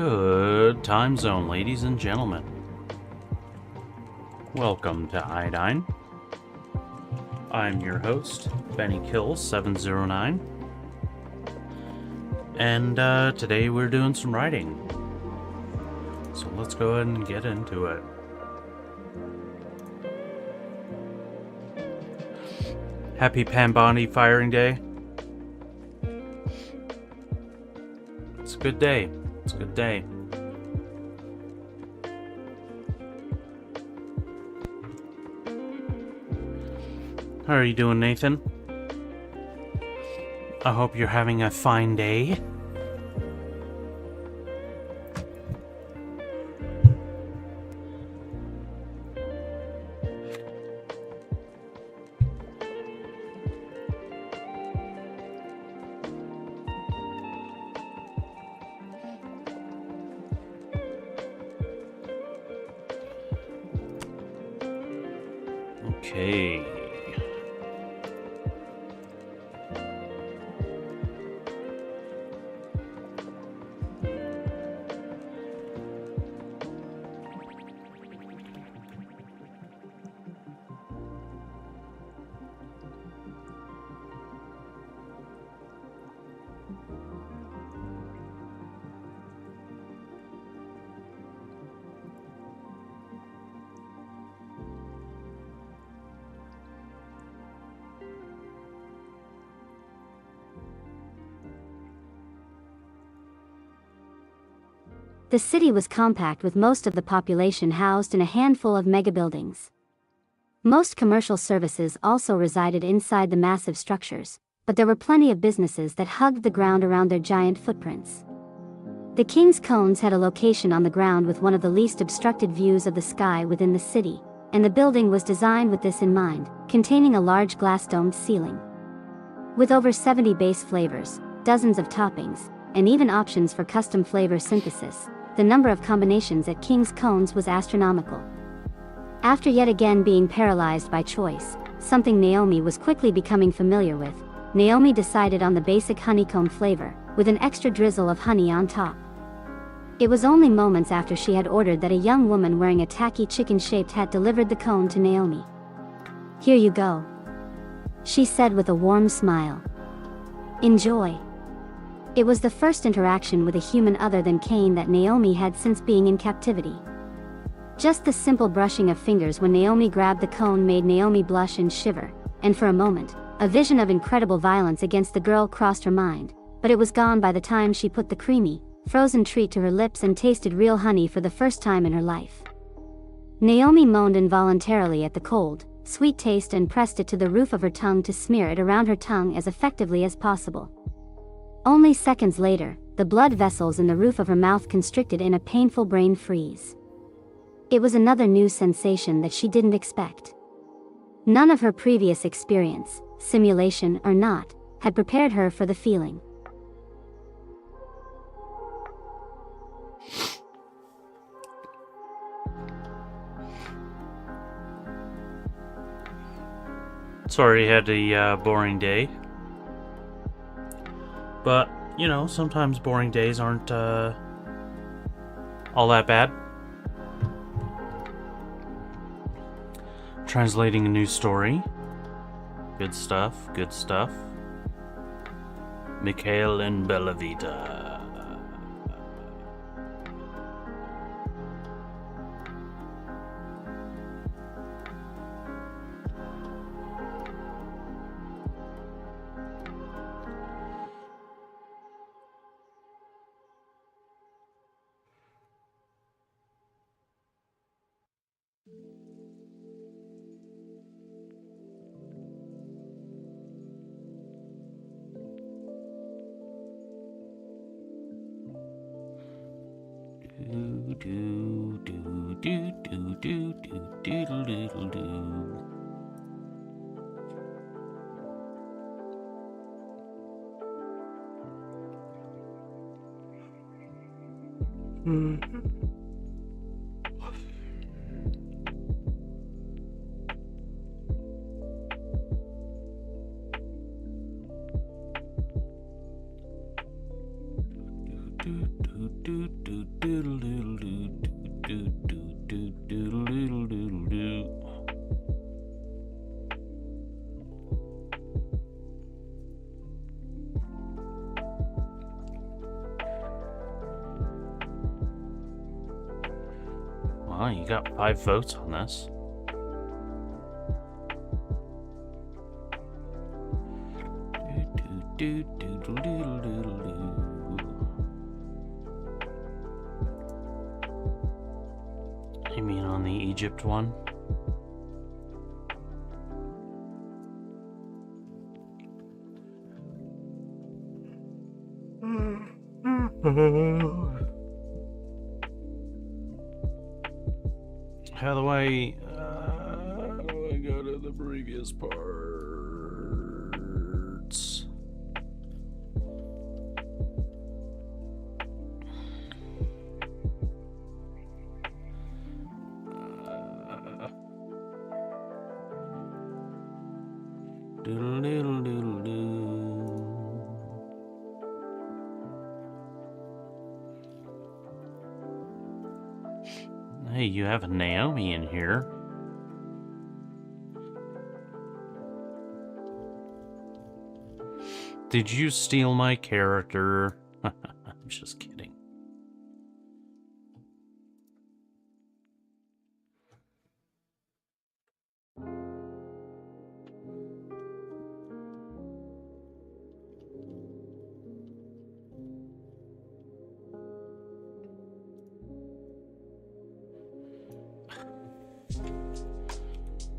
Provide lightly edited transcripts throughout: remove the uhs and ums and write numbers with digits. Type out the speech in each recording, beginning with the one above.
Good time zone, ladies and gentlemen. Welcome to Iodine. I'm your host, BennyKill709. And today we're doing some writing. So let's go ahead and get into it. Happy Bondi firing day. It's a good day. It's a good day. How are you doing, Nathan? I hope you're having a fine day. Okay. The city was compact with most of the population housed in a handful of megabuildings. Most commercial services also resided inside the massive structures, but there were plenty of businesses that hugged the ground around their giant footprints. The King's Cones had a location on the ground with one of the least obstructed views of the sky within the city, and the building was designed with this in mind, containing a large glass-domed ceiling. With over 70 base flavors, dozens of toppings, and even options for custom flavor synthesis, the number of combinations at King's Cones was astronomical. After yet again being paralyzed by choice, something Naomi was quickly becoming familiar with, Naomi decided on the basic honeycomb flavor, with an extra drizzle of honey on top. It was only moments after she had ordered that a young woman wearing a tacky chicken-shaped hat delivered the cone to Naomi. "Here you go," she said with a warm smile. "Enjoy." It was the first interaction with a human other than Cain that Naomi had since being in captivity. Just the simple brushing of fingers when Naomi grabbed the cone made Naomi blush and shiver, and for a moment, a vision of incredible violence against the girl crossed her mind, but it was gone by the time she put the creamy, frozen treat to her lips and tasted real honey for the first time in her life. Naomi moaned involuntarily at the cold, sweet taste and pressed it to the roof of her tongue to smear it around her tongue as effectively as possible. Only seconds later, the blood vessels in the roof of her mouth constricted in a painful brain freeze. It was another new sensation that she didn't expect. None of her previous experience, simulation or not, had prepared her for the feeling. Sorry you had a boring day. But, you know, sometimes boring days aren't all that bad. Translating a new story. Good stuff, good stuff. Mikhail and Bellavita. Well, you got 5 votes on this. You mean on the Egypt one? How do I go to the previous parts? Doodle doodle doodle doo. Hey, you have a Naomi in here. Did you steal my character? I'm just kidding.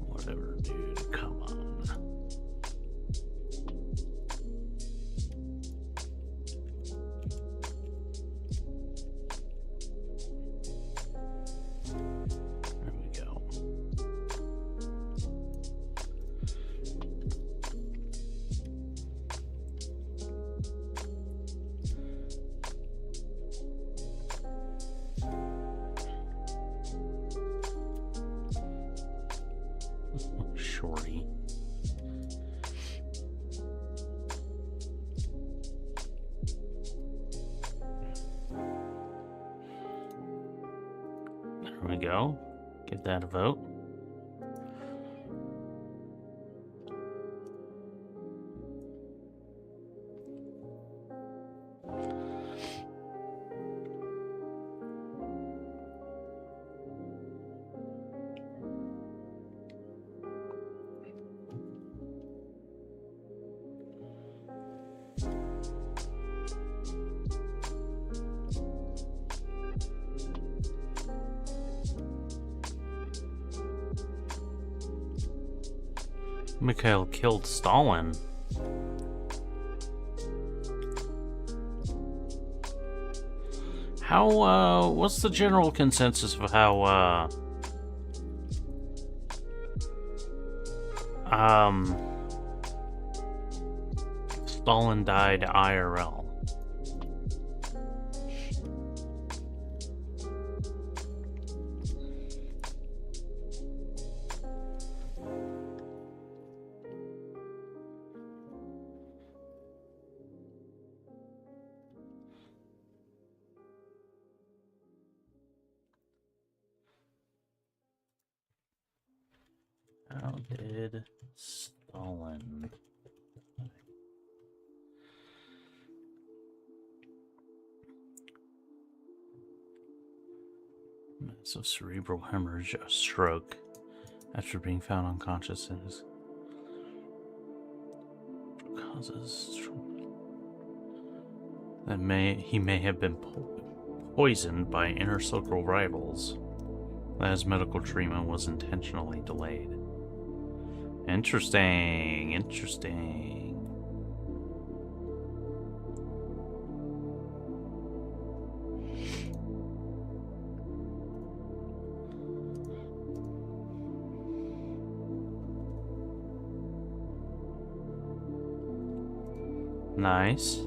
Whatever, dude. Come on. There we go. Shorty. There we go. Give that a vote. Mikhail killed Stalin. How, what's the general consensus of how, Stalin died IRL? How did Stalin? So cerebral hemorrhage, a stroke, after being found unconscious in his causes. That he may have been poisoned by inner circle rivals. His medical treatment was intentionally delayed. Interesting, interesting. Nice.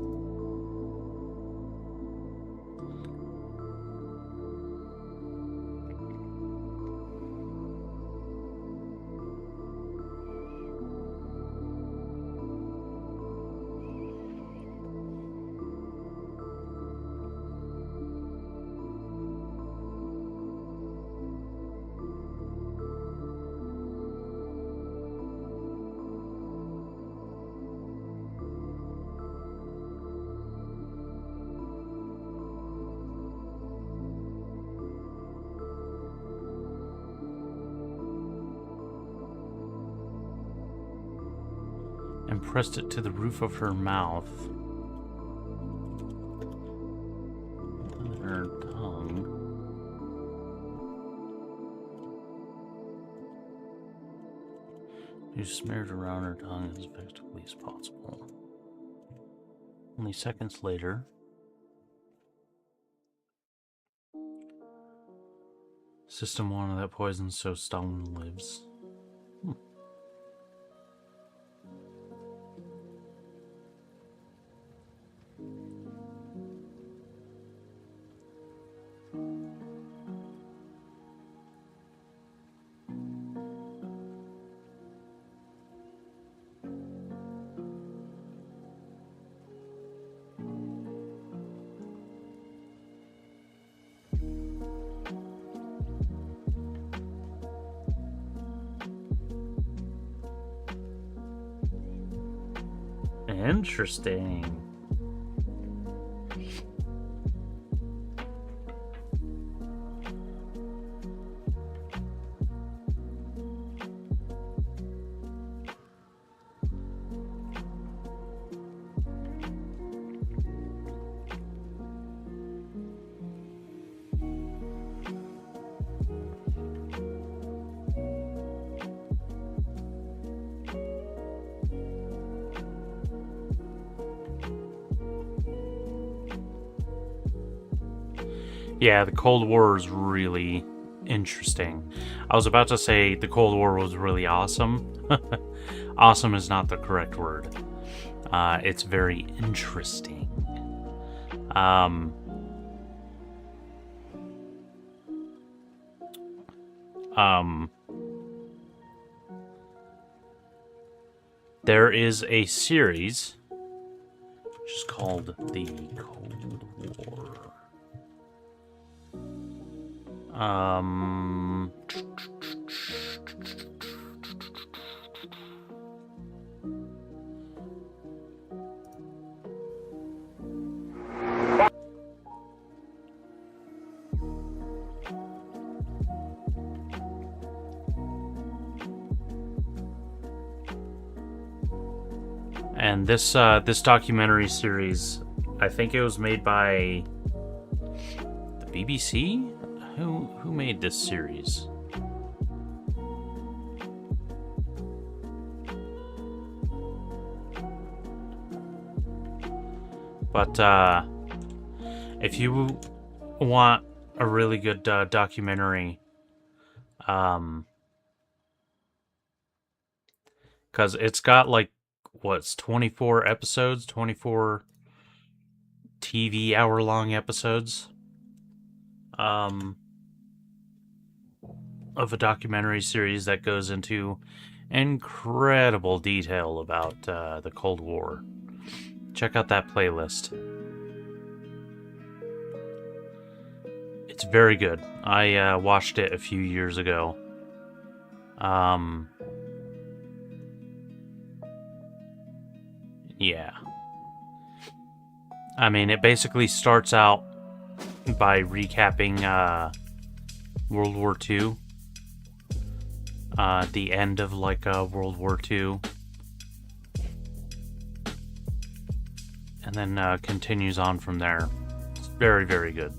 and pressed it to the roof of her mouth. And her tongue. You smeared around her tongue as effectively as possible. Only seconds later, system wanted that poison, so Stone lives. Interesting. Yeah, the Cold War is really interesting. I was about to say the Cold War was really awesome. Awesome is not the correct word. It's very interesting. There is a series which is called The Cold War. And this documentary series, I think it was made by the BBC. Who made this series? But if you want a really good documentary, because it's got like what's 24 episodes, 24 TV hour-long episodes. Of a documentary series that goes into incredible detail about the Cold War. Check out that playlist. It's very good. I watched it a few years ago. Yeah. I mean, it basically starts out by recapping World War II. The end of like World War II. And then continues on from there. It's very, very good.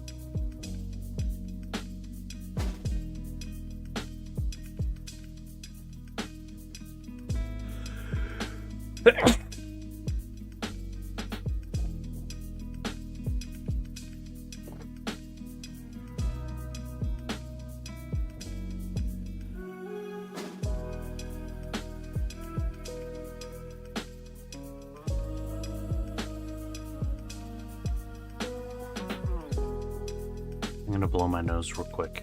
I'm gonna blow my nose real quick.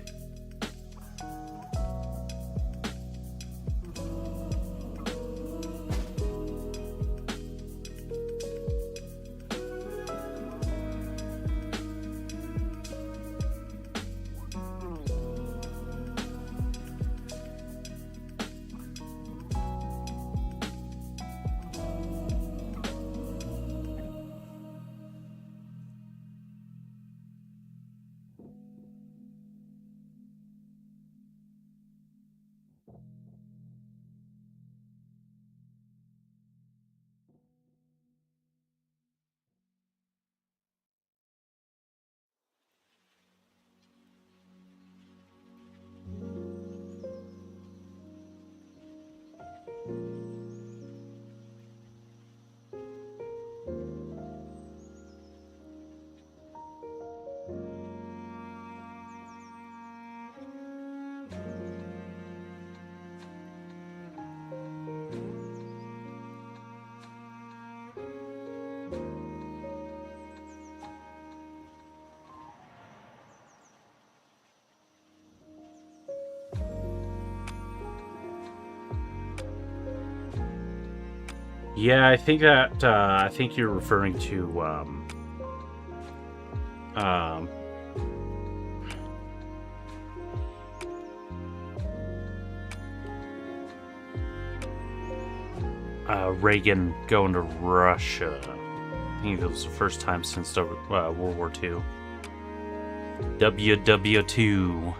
Yeah, I think that I think you're referring to um, Reagan going to Russia. I think it was the first time since World War II. WW2.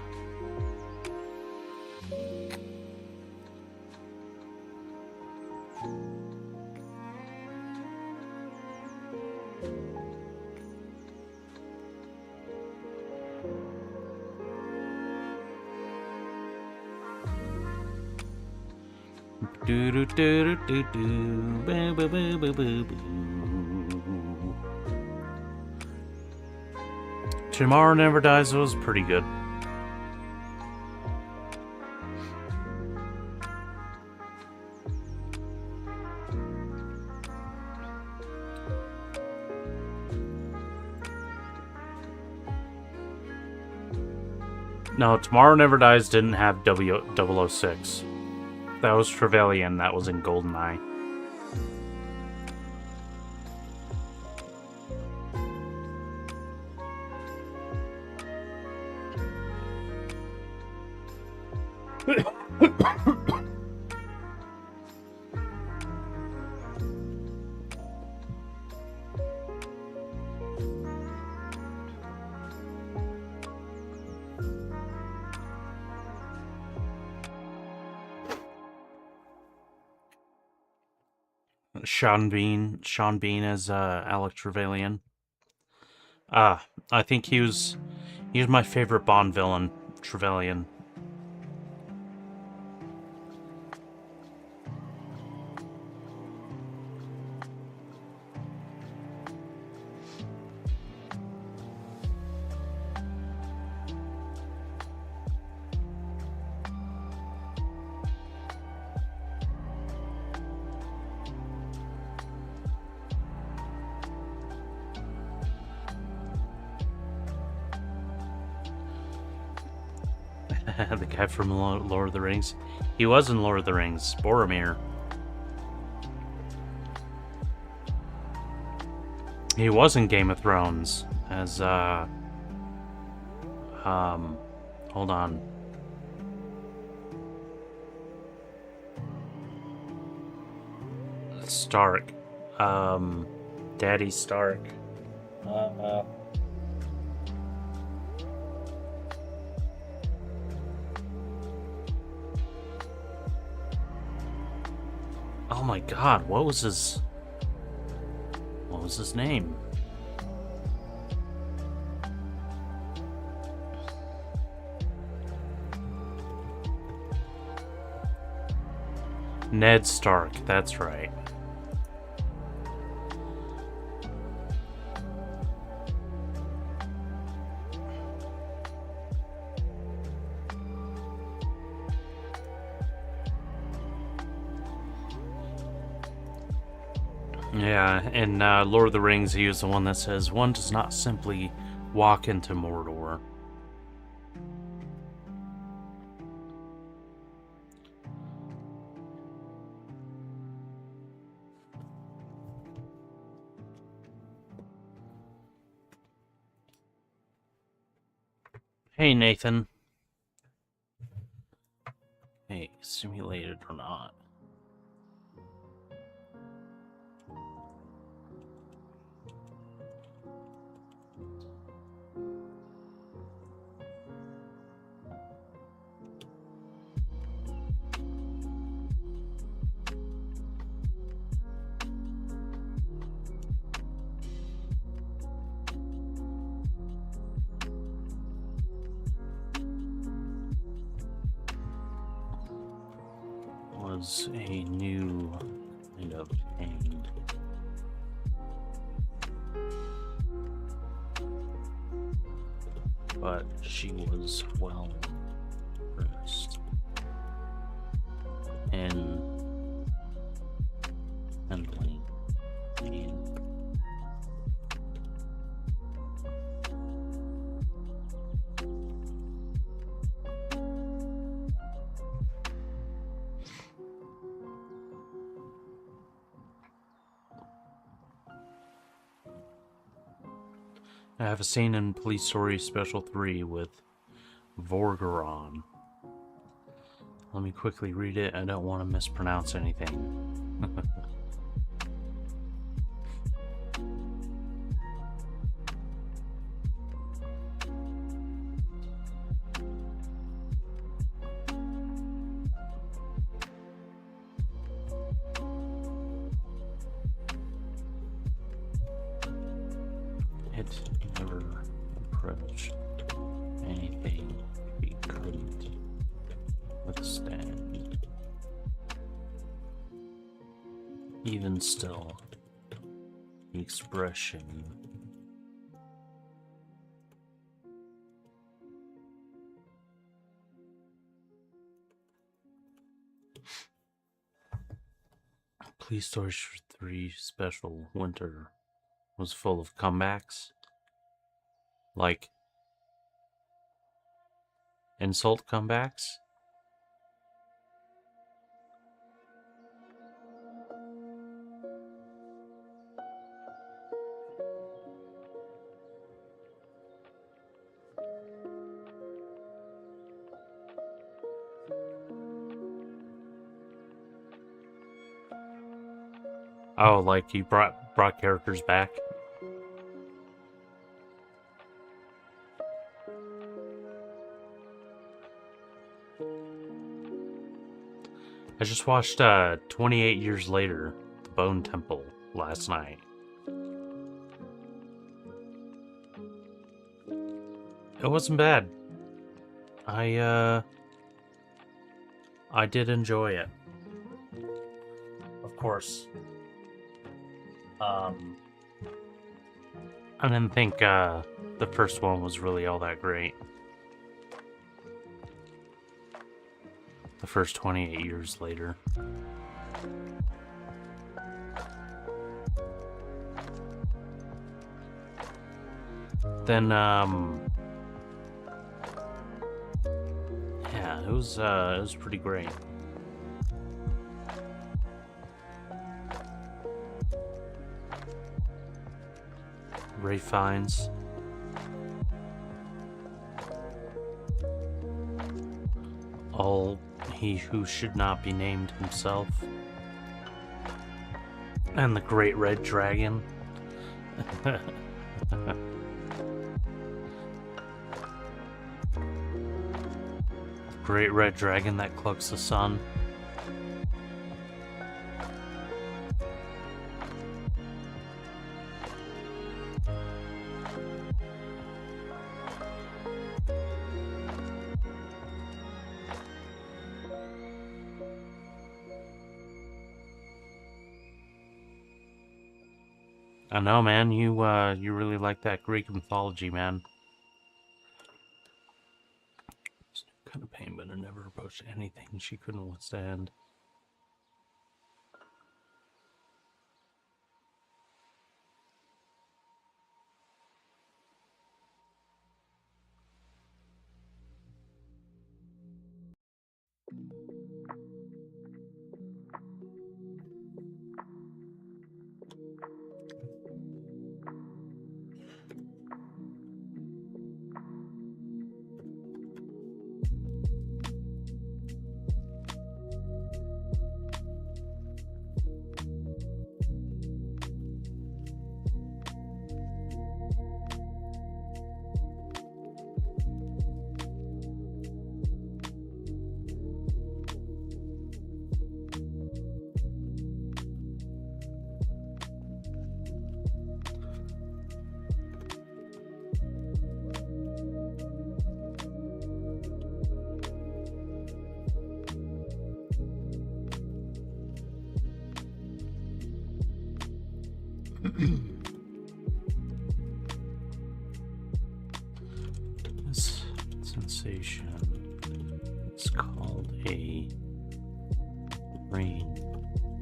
Do do do do do boo boo boo boo boo boo. Tomorrow Never Dies was pretty good. No, Tomorrow Never Dies didn't have 006. That was Trevelyan. That was in GoldenEye. Sean Bean as Alec Trevelyan. I think he was my favorite Bond villain, Trevelyan. The guy from Lord of the Rings. He was in Lord of the Rings, Boromir. He was in Game of Thrones as hold on. Stark. Daddy Stark. Oh my god, what was his name? Ned Stark, that's right. Yeah, in Lord of the Rings, he was the one that says, one does not simply walk into Mordor. Hey, Nathan. Hey, simulated or not? Was a new kind of pain. But she was well versed in handling pain. I have a scene in Police Story Special 3 with Vorgeron. Let me quickly read it. I don't want to mispronounce anything. It never approached anything we couldn't withstand. Even still, the expression Police Story 3 Special Winter was full of comebacks. Like insult comebacks. Oh, like he brought characters back. I just watched 28 Years Later, The Bone Temple, last night. It wasn't bad. I did enjoy it. Of course. I didn't think the first one was really all that great. The first 28 Years Later. Then, yeah, it was pretty great. Ray Fiennes. All he who should not be named himself. And the Great Red Dragon. Great Red Dragon that cloaks the sun. I know, man. You really like that Greek mythology, man. It's kind of pain, but it never approached anything she couldn't withstand. This sensation is called a rain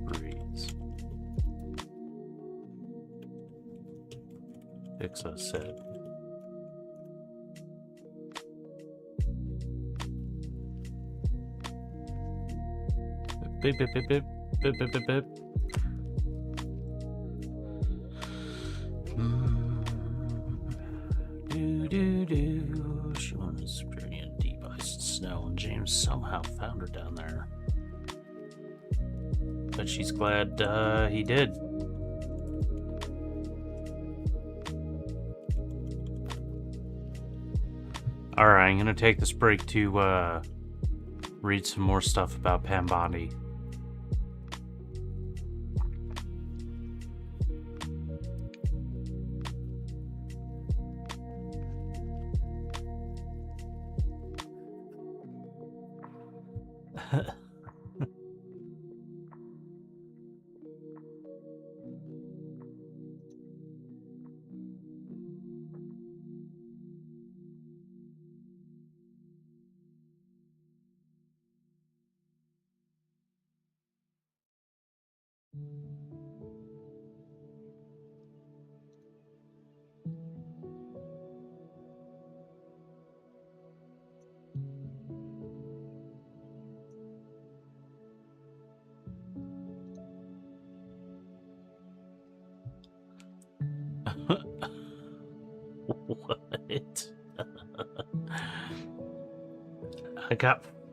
breeze. Ixa said. Beep, beep, beep, beep, beep, beep, beep, beep. somehow found her down there. But she's glad he did. Alright, I'm gonna take this break to read some more stuff about Pam Bondi. What?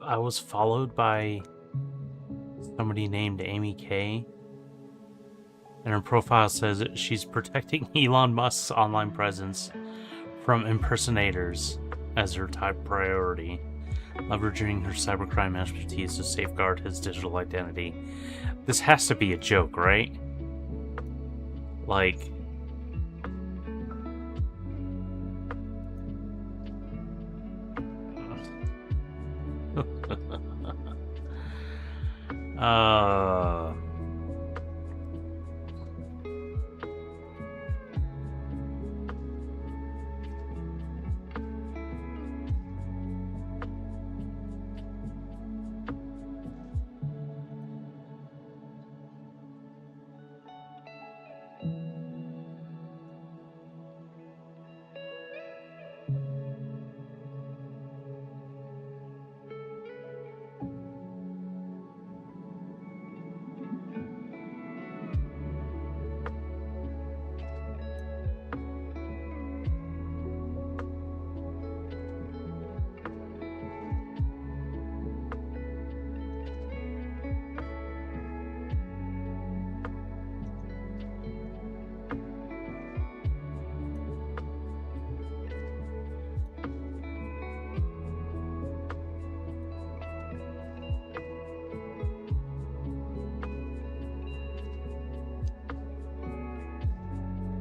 I was followed by somebody named Amy K. And her profile says that she's protecting Elon Musk's online presence from impersonators as her top priority, leveraging her cybercrime expertise to safeguard his digital identity. This has to be a joke, right? Like...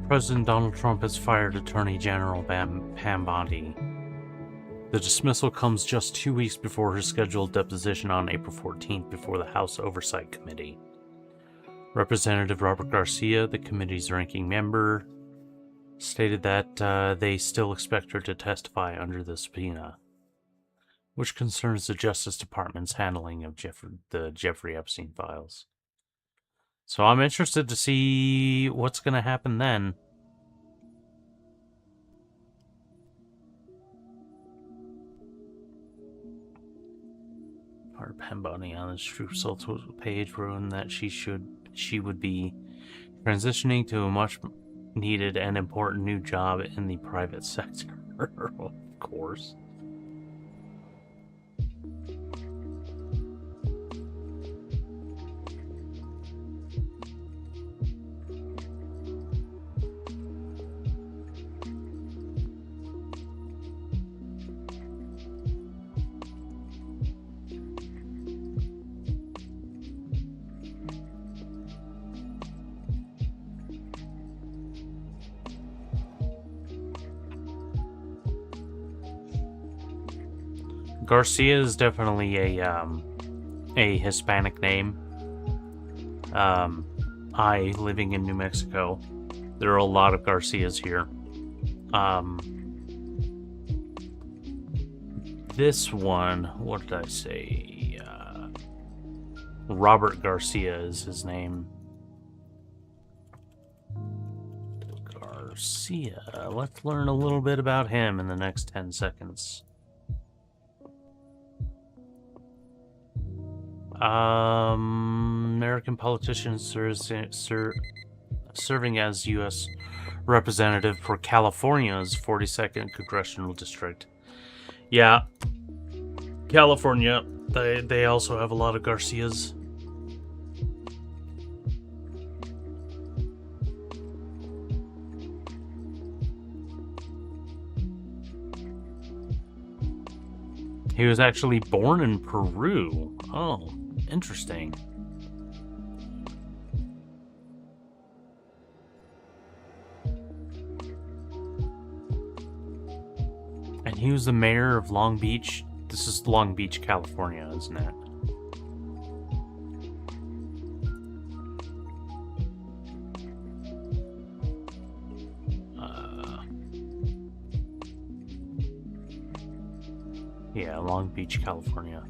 President Donald Trump has fired Attorney General Pam Bondi. The dismissal comes just 2 weeks before her scheduled deposition on April 14th before the House Oversight Committee. Representative Robert Garcia, the committee's ranking member, stated that they still expect her to testify under the subpoena, which concerns the Justice Department's handling of the Jeffrey Epstein files. So I'm interested to see what's going to happen then. Our Pam Bondi on the Truth Social page wrote that she would be transitioning to a much needed and important new job in the private sector. Of course. Garcia is definitely a Hispanic name. I, living in New Mexico, there are a lot of Garcias here. This one, what did I say? Robert Garcia is his name. Garcia. Let's learn a little bit about him in the next 10 seconds. American politician serving as U.S. representative for California's 42nd congressional district. Yeah, California They also have a lot of Garcias. He was actually born in Peru. Oh, interesting. And he was the mayor of Long Beach. This is Long Beach, California, isn't it? Yeah, Long Beach, California.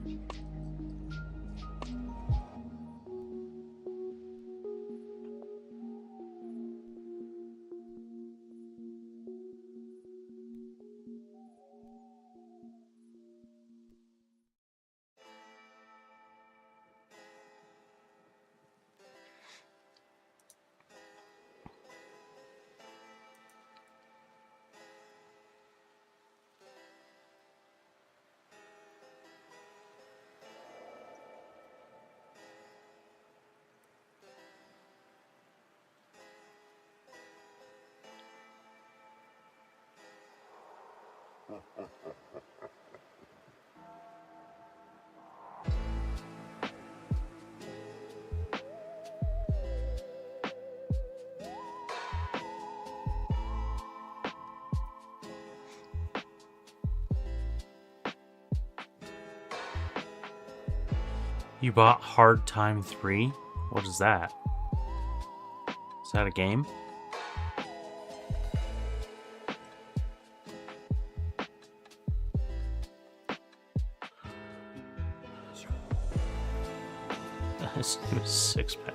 You bought Hard Time 3? What is that? Is that a game? His name is Sixpack.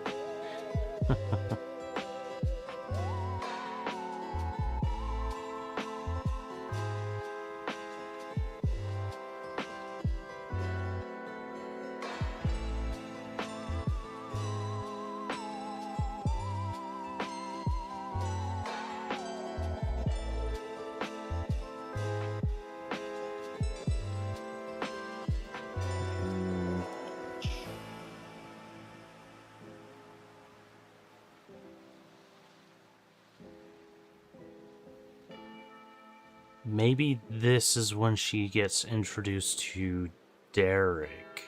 Maybe this is when she gets introduced to Derek.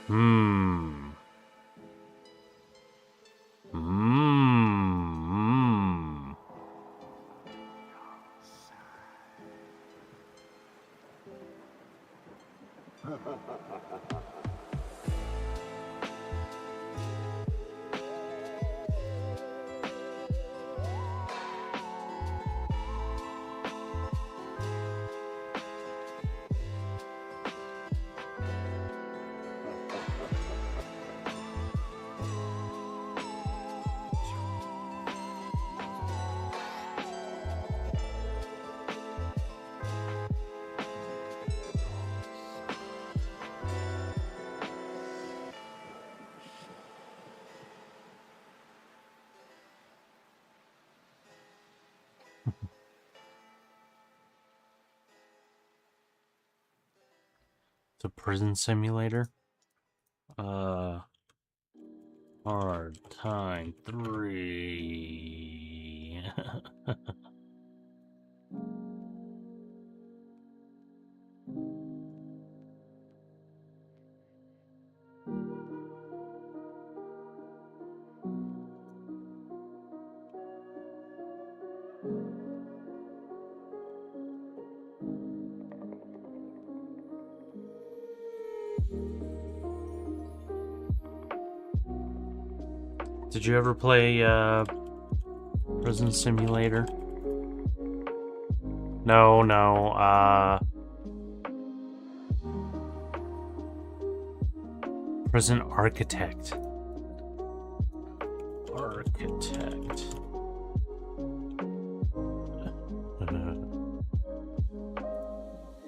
Hmm. It's a prison simulator. Hard Time 3. Did you ever play Prison Simulator? No. Prison Architect.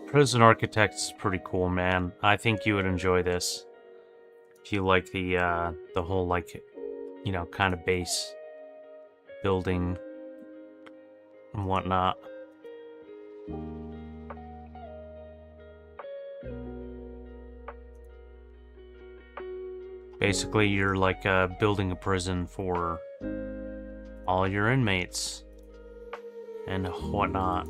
Prison Architect is pretty cool, man. I think you would enjoy this if you like the whole, like, you know, kind of base building and whatnot. Basically, you're like building a prison for all your inmates and whatnot.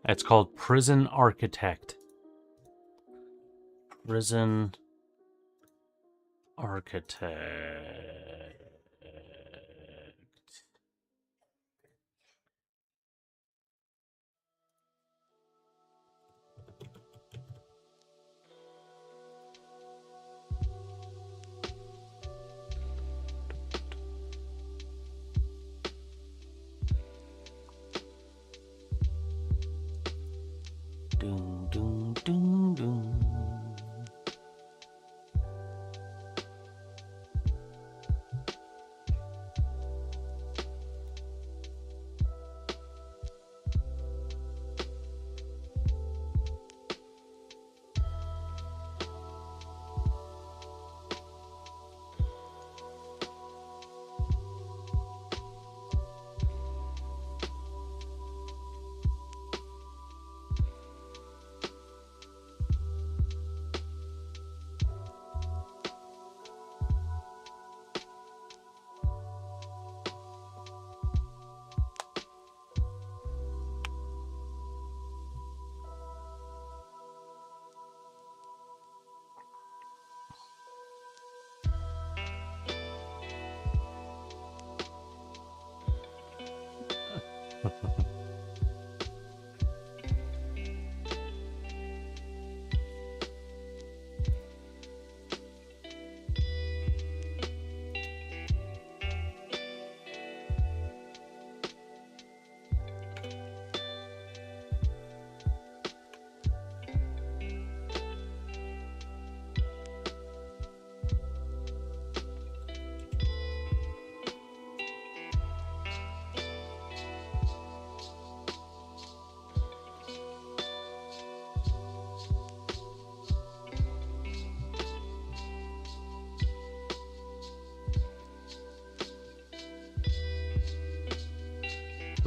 It's called Prison Architect. Prison Architect. Doom, doom, doom, doom.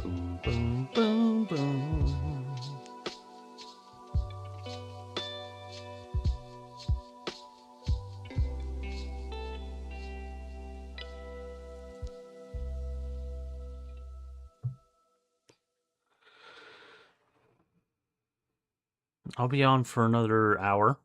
Boom, boom, boom, boom. I'll be on for another hour.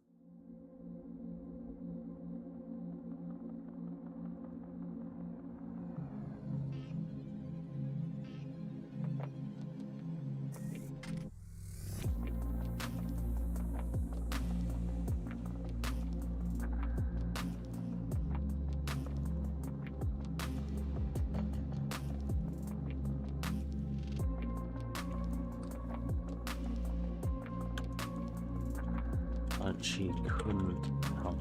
But she couldn't help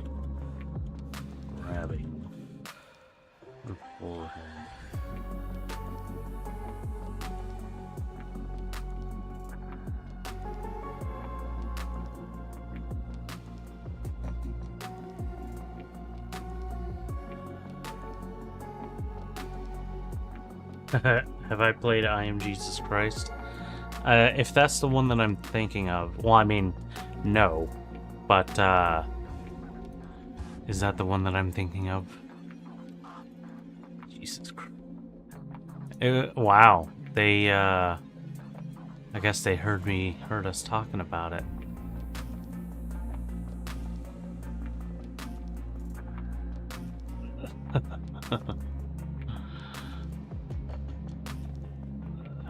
grabbing her forehead. Have I played I Am Jesus Christ? If that's the one that I'm thinking of, well, I mean, no. But, is that the one that I'm thinking of? Jesus Christ. Wow. They, I guess they heard us talking about it.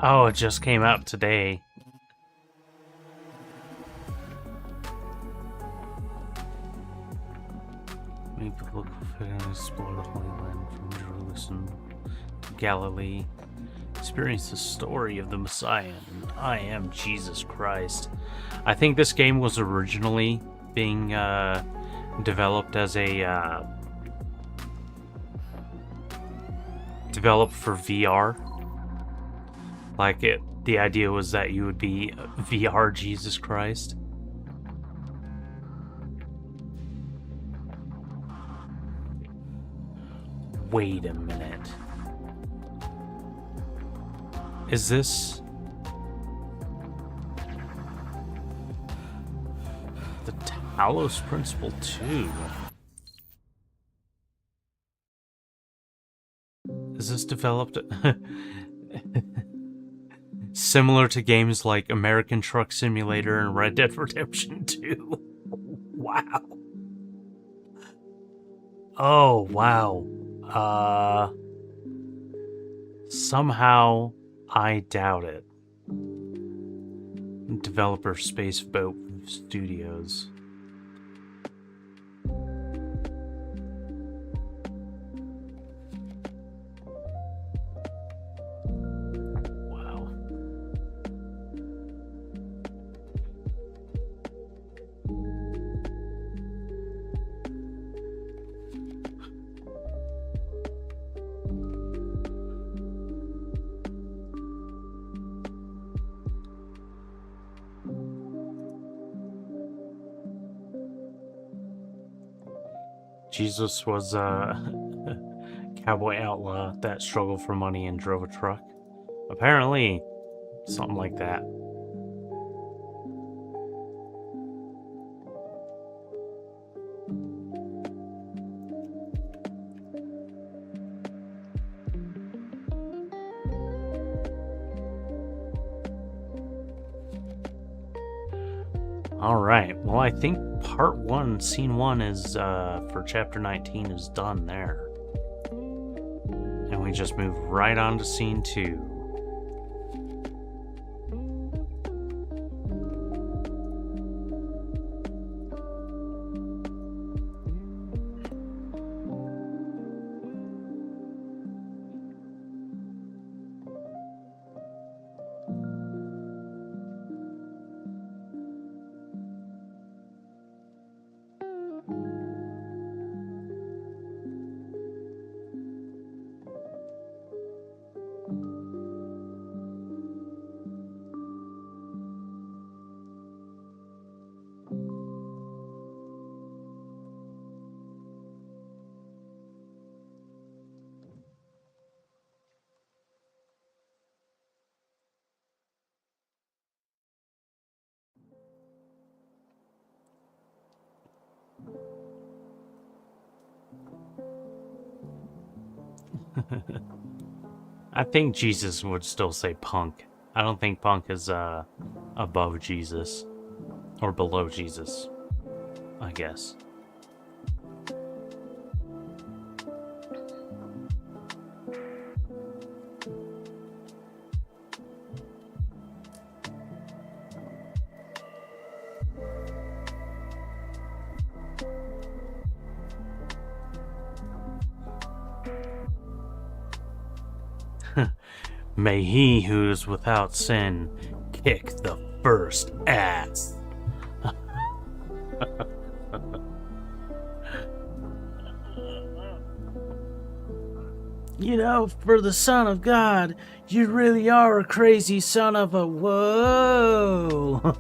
Oh, it just came out today. Many people explore the Holy Land from Jerusalem to Galilee. experience the story of the Messiah, and I am Jesus Christ. I think this game was originally being developed as a developed for VR. Like the idea was that you would be VR Jesus Christ. Wait a minute. Is this the Talos Principle 2? Is this developed similar to games like American Truck Simulator and Red Dead Redemption 2? Wow. Oh, wow. Somehow I doubt it. Developer Spaceboat Studios. Wow. Jesus was a cowboy outlaw that struggled for money and drove a truck. Apparently, something like that. Alright, well I think part 1, scene 1 is, for chapter 19 is done there. And we just move right on to scene 2. I think Jesus would still say punk. I don't think punk is above Jesus. Or below Jesus, I guess. May he who is without sin kick the first ass. You know, for the Son of God, you really are a crazy son of a whoa.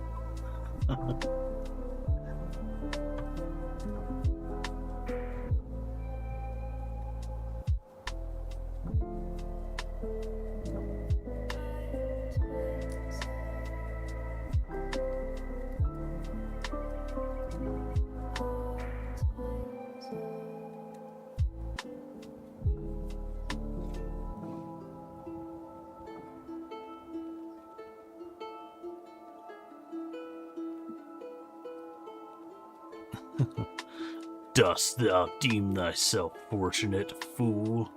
Dost thou deem thyself fortunate, fool?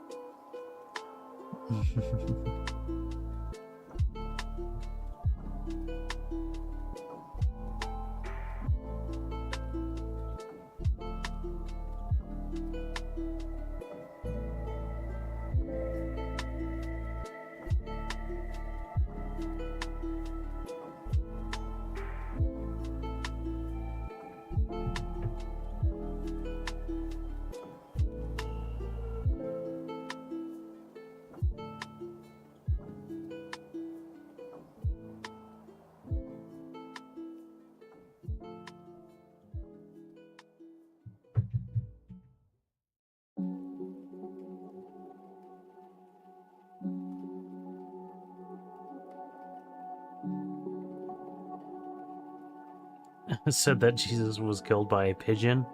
said that Jesus was killed by a pigeon.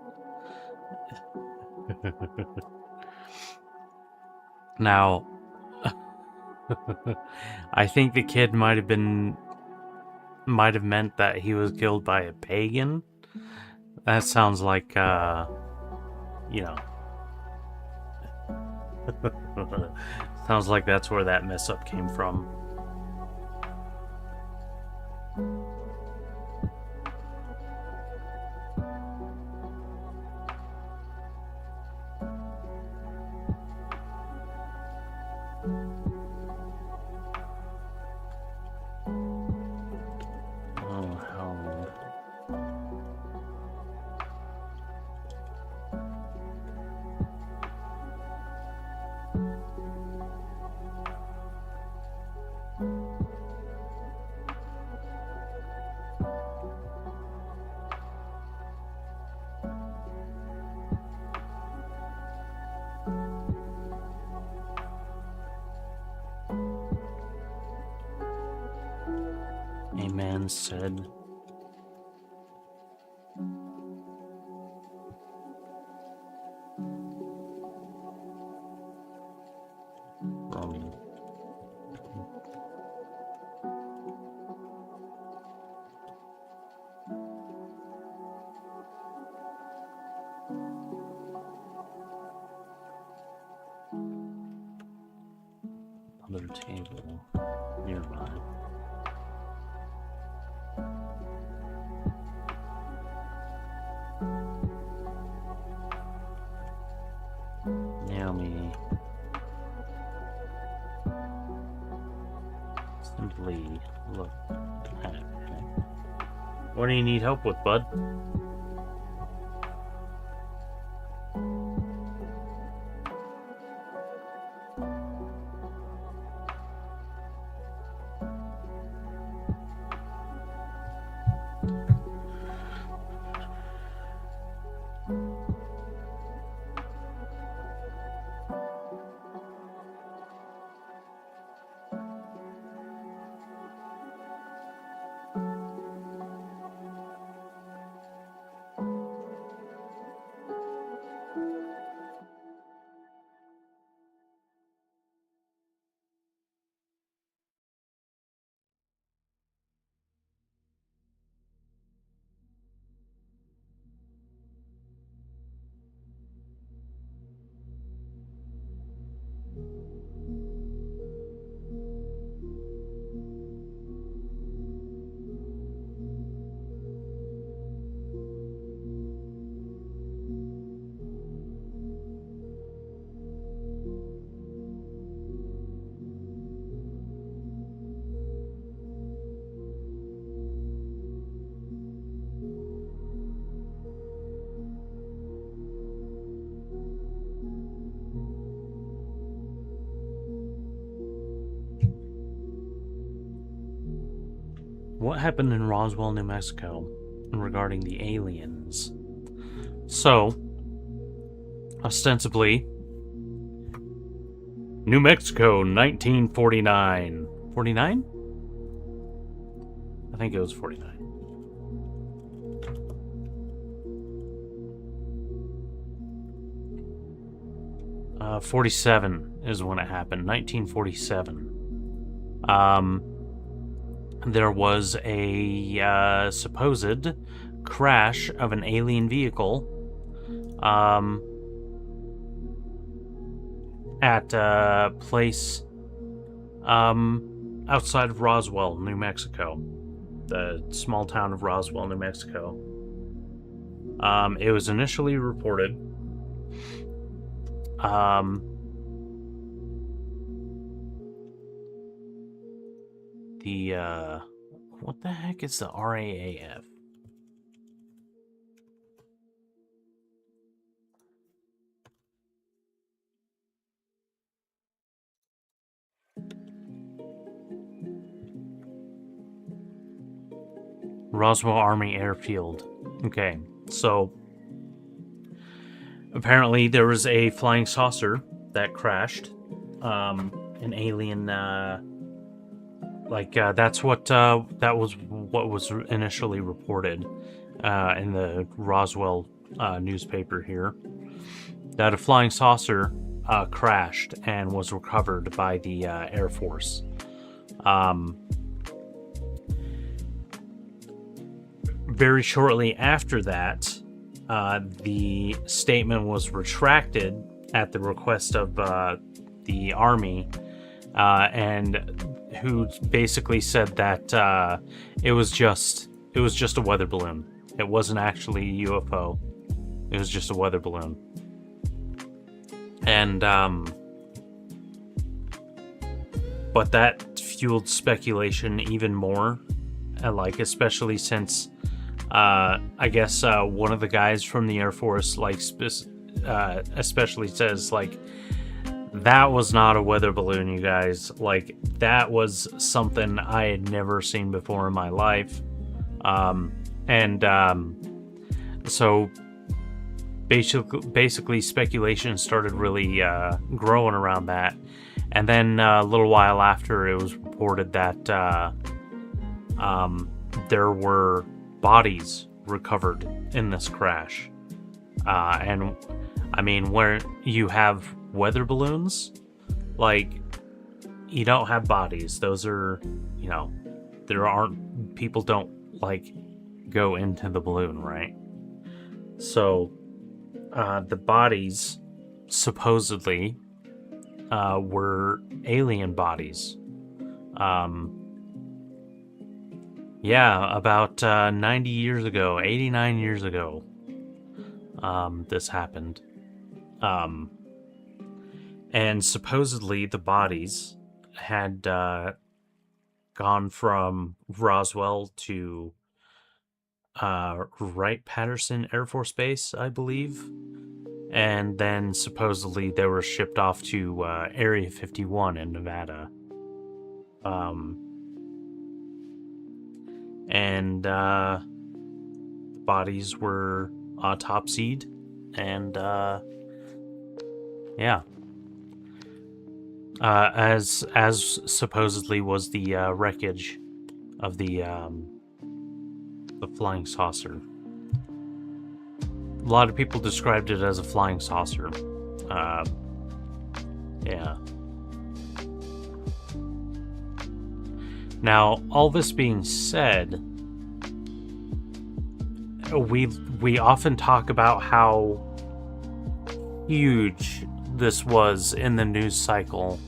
Now, I think the kid might have meant that he was killed by a pagan. That sounds like, you know, sounds like that's where that mess up came from. A man said, other table nearby. Naomi simply looked at it. What do you need help with, bud? What happened in Roswell, New Mexico regarding the aliens? So, ostensibly, New Mexico, 1949. 49? I think it was 49. Uh, 47 is when it happened, 1947. There was a supposed crash of an alien vehicle at a place outside of Roswell, New Mexico, the small town of Roswell, New Mexico. It was initially reported what the heck is the RAAF? Roswell Army Airfield. Okay, so apparently there was a flying saucer that crashed. An alien, that's what that was initially reported. in the Roswell newspaper here, that a flying saucer crashed and was recovered by the Air Force. Very shortly after that, the statement was retracted at the request of the Army, and who basically said that it was just a weather balloon. It wasn't actually a UFO. It was just a weather balloon. And but that fueled speculation even more, like especially since I guess one of the guys from the Air Force, like especially says, like, that was not a weather balloon, you guys. Like, that was something I had never seen before in my life. So basically speculation started really growing around that. And then a little while after, it was reported that there were bodies recovered in this crash. And I mean, where you have weather balloons, like, you don't have bodies. Those are, people don't, like, go into the balloon, right? So the bodies supposedly were alien bodies. About 90 years ago, 89 years ago, this happened. And supposedly the bodies had gone from Roswell to Wright-Patterson Air Force Base, I believe. And then supposedly they were shipped off to Area 51 in Nevada. And the bodies were autopsied, and as supposedly was the wreckage of the flying saucer. A lot of people described it as a flying saucer. Now, all this being said, we often talk about how huge this was in the news cycle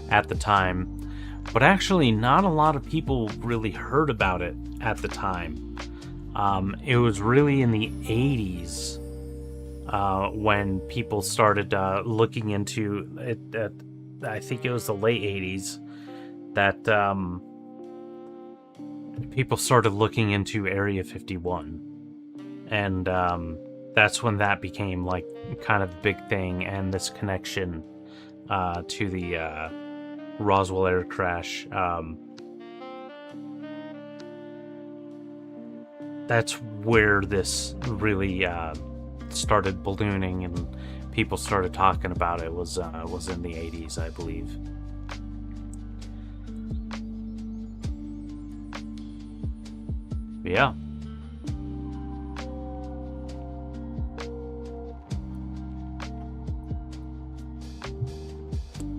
at the time, but actually not a lot of people really heard about it at the time. It was really in the 80s when people started looking into it. I think it was the late 80s that people started looking into Area 51. And that's when that became, like, kind of the big thing, and this connection to the Roswell air crash. That's where this really started ballooning, and people started talking about it. Was in the 80s, I believe. Yeah.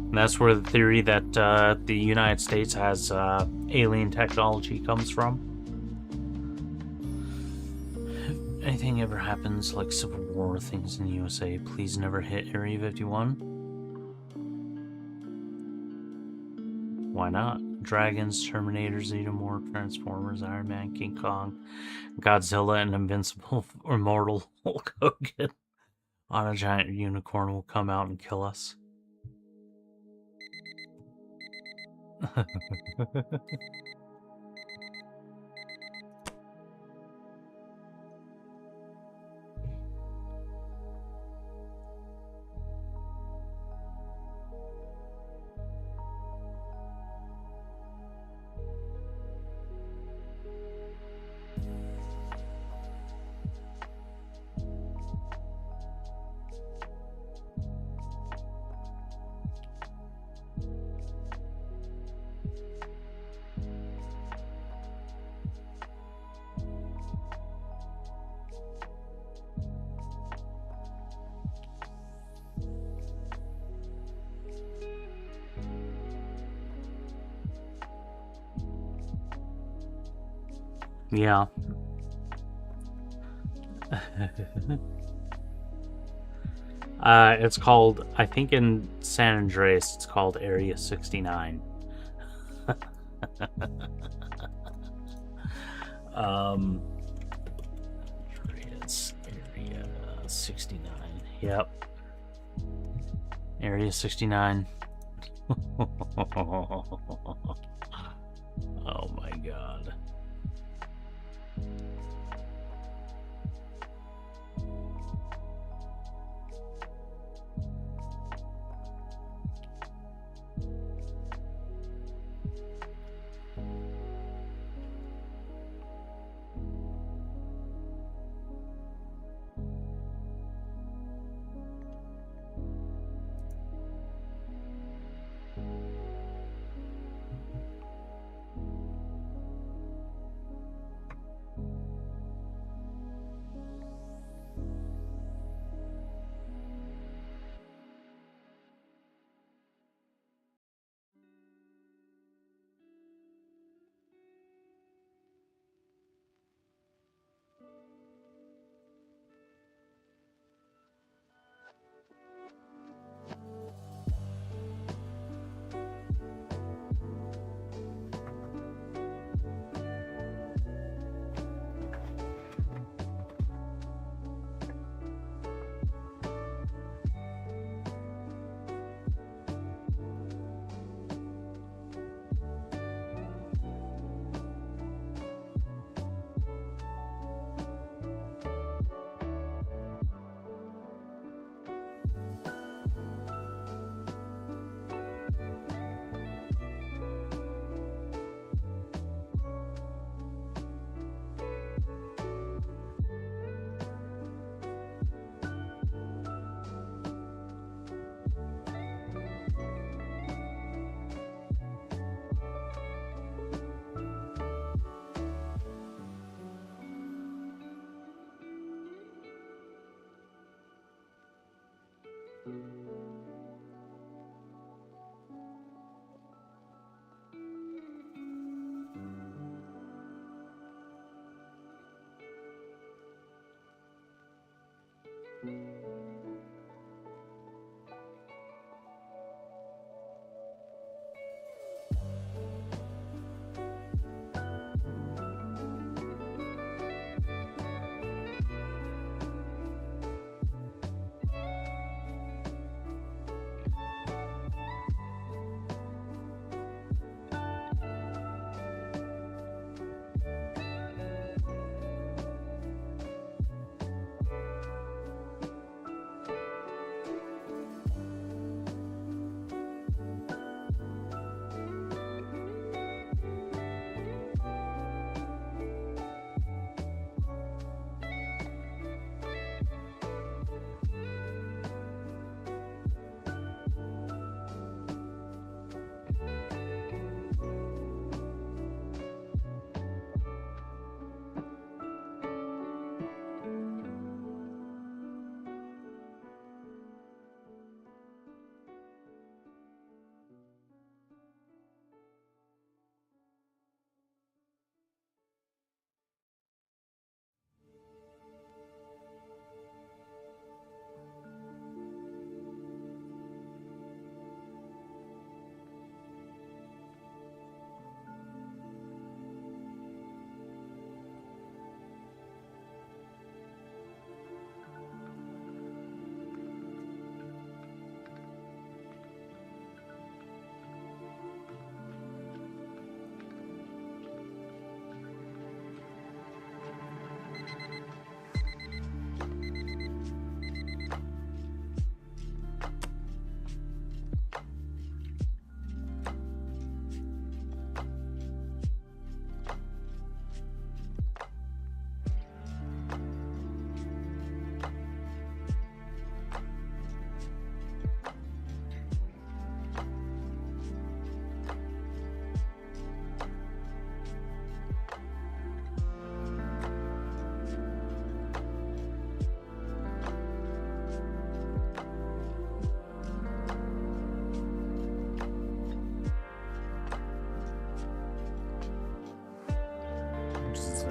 And that's where the theory that the United States has alien technology comes from. If anything ever happens, like Civil War things in the USA, please never hit Area 51. Why not? Dragons, Terminators, Xenomorph, Transformers, Iron Man, King Kong, Godzilla, and Invincible Immortal Hulk Hogan on a giant unicorn will come out and kill us. Yeah. It's called, I think in San Andreas, it's called Area 69. It's Area 69. Yep. Area 69. Oh my god.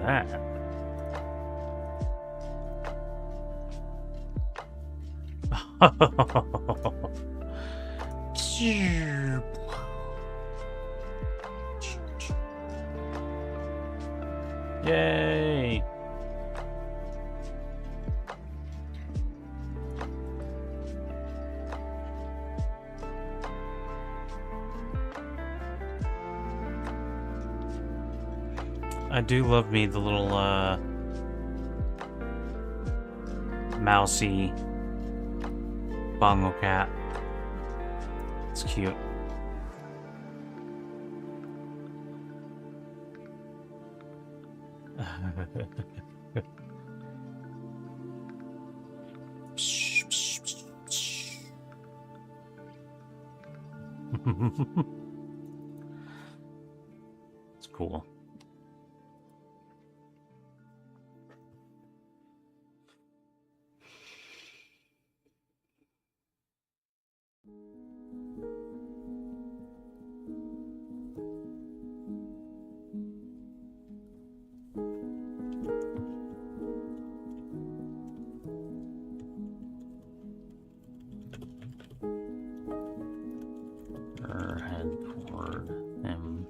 that? Yay! I do love me the little mousy bongo cat. It's cute. It's cool. Head toward him.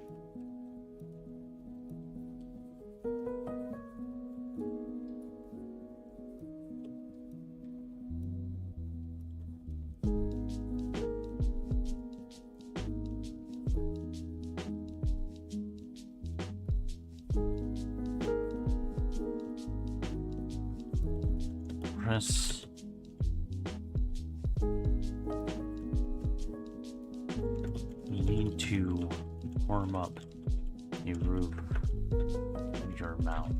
Press. You need to warm up the roof of your mouth.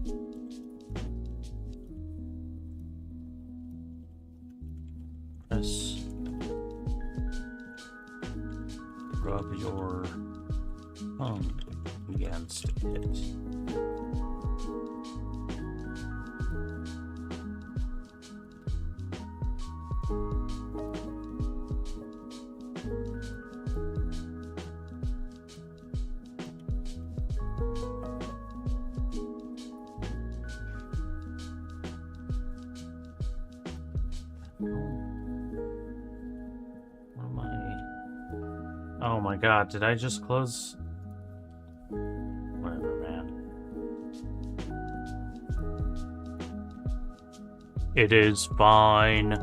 Press. Rub your tongue against it. Oh my god, did I just close? Whatever, man. It is fine.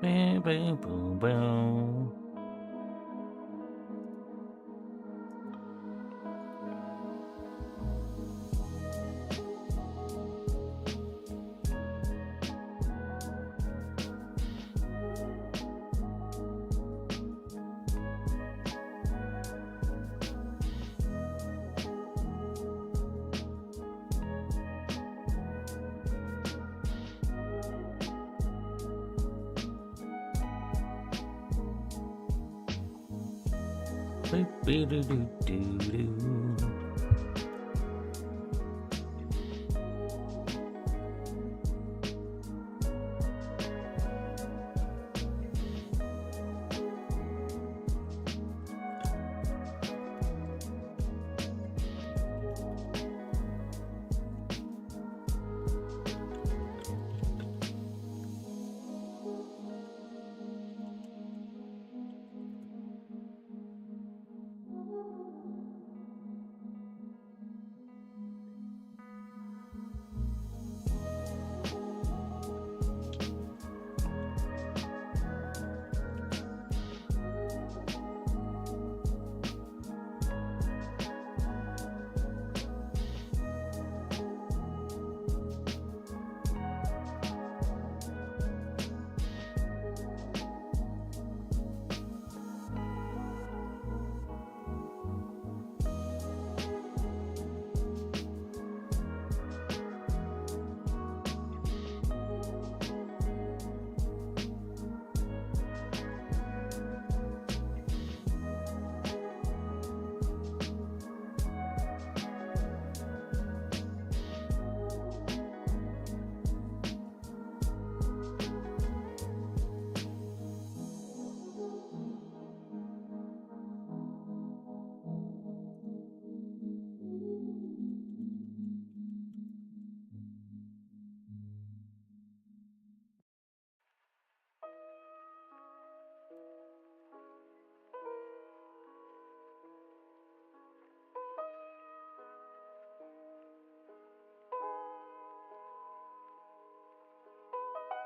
Boom, boom, boom, boom. Boop-be-doo-doo-doo-doo.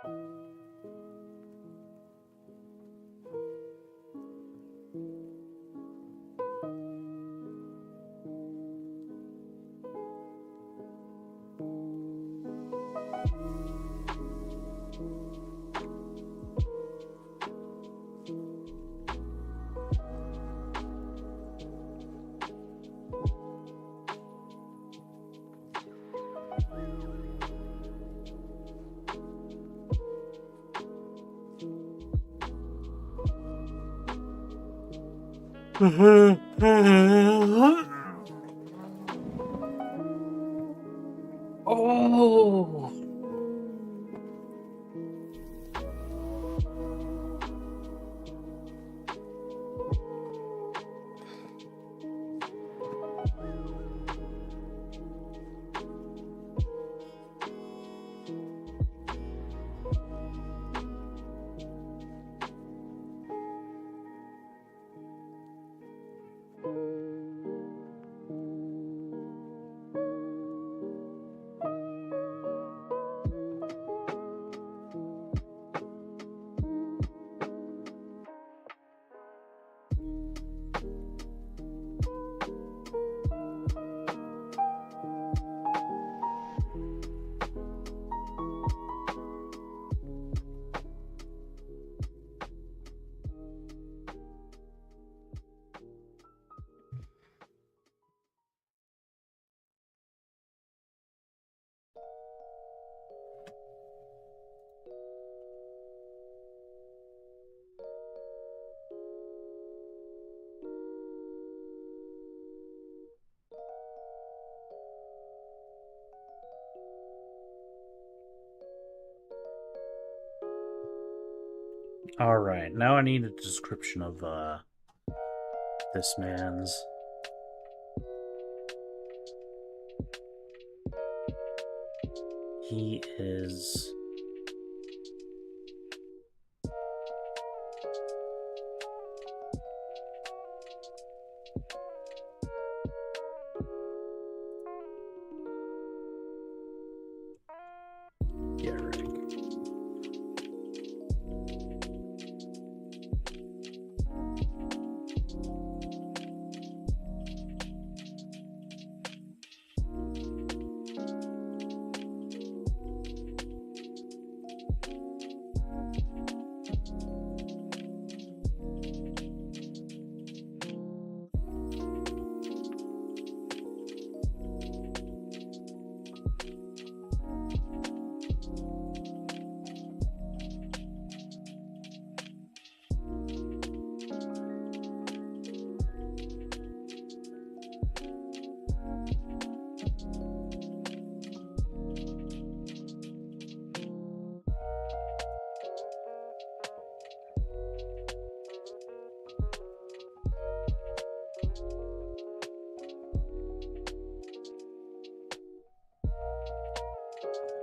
Oh. Alright, now I need a description of this man's. He is Derek.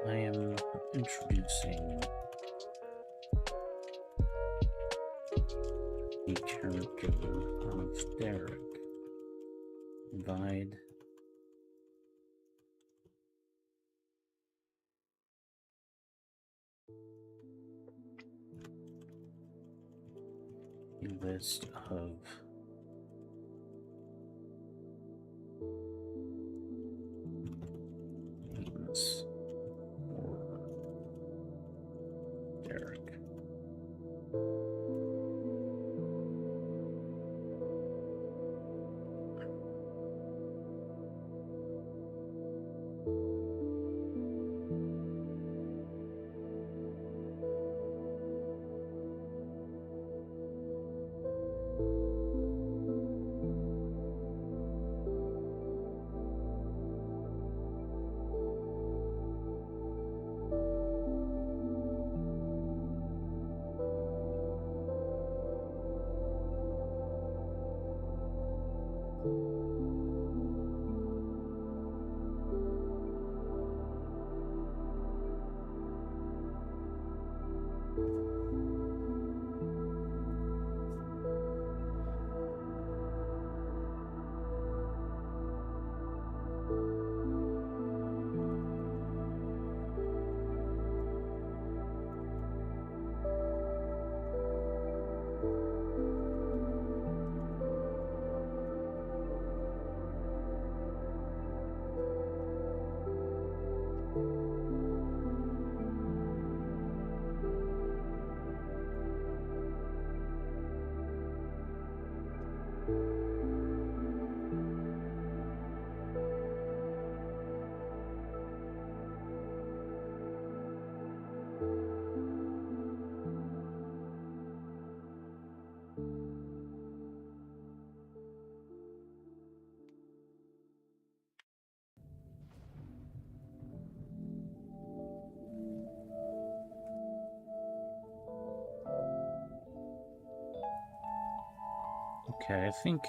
I am introducing the character of Derek. Divide a list of names for Derek. Okay, I think...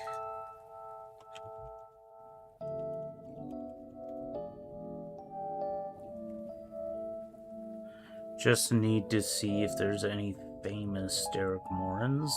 Just need to see if there's any famous Derek Morans.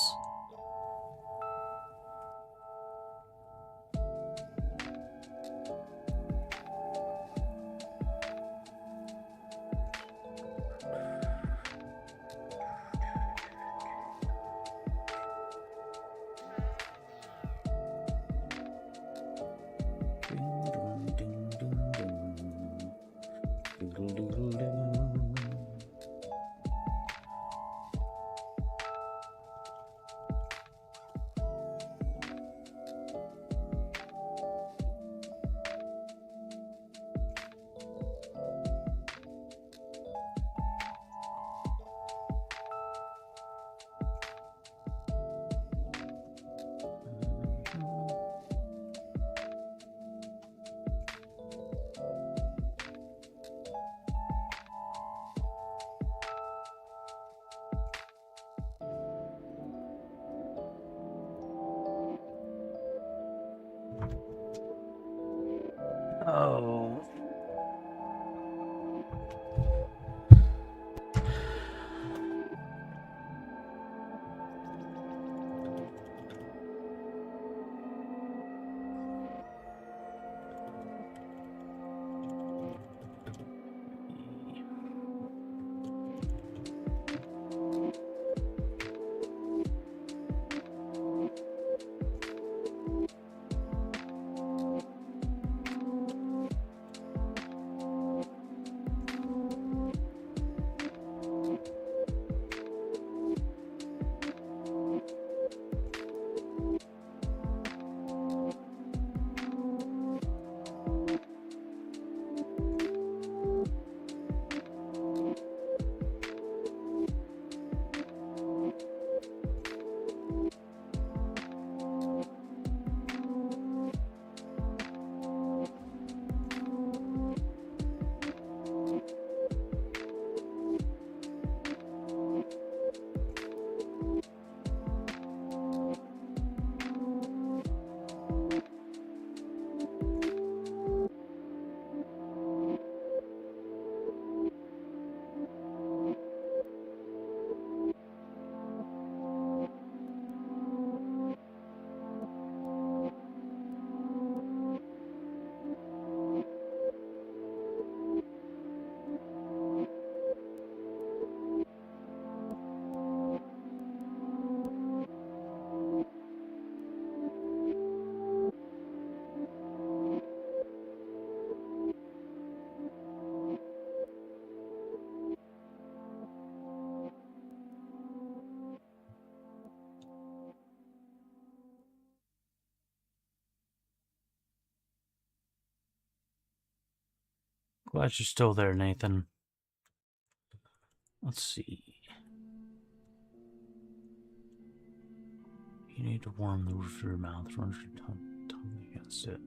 Oh. Glad you're still there, Nathan. Let's see. You need to warm the roof of your mouth. Run your tongue against it.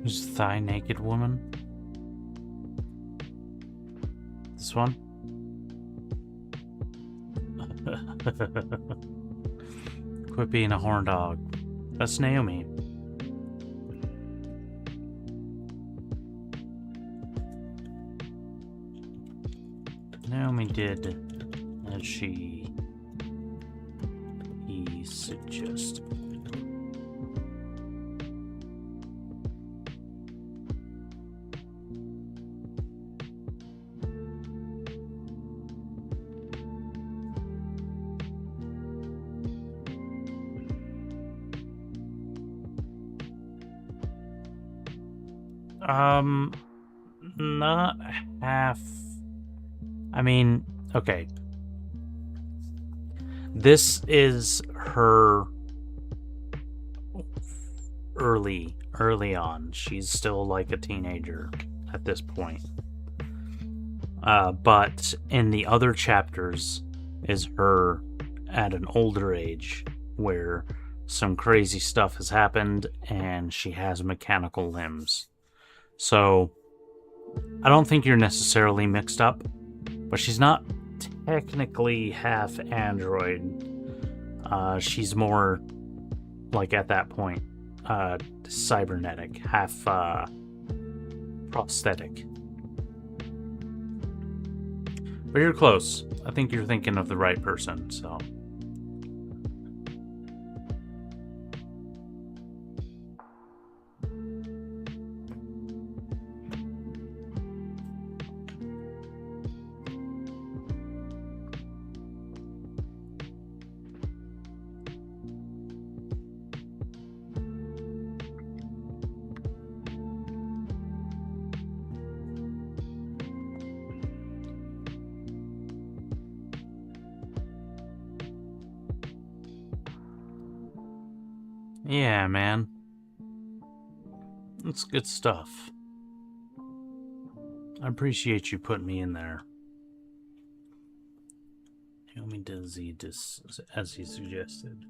Who's the thigh naked woman? This one? Quit being a horn dog. That's Naomi. Naomi did as he suggested. Not half. I mean, okay. This is her early on. She's still like a teenager at this point. But in the other chapters is her at an older age where some crazy stuff has happened and she has mechanical limbs. So I don't think you're necessarily mixed up, but she's not technically half android. She's more like at that point cybernetic, half prosthetic. But you're close. I think you're thinking of the right person, so. Yeah, man. That's good stuff. I appreciate you putting me in there. Naomi does he as he suggested.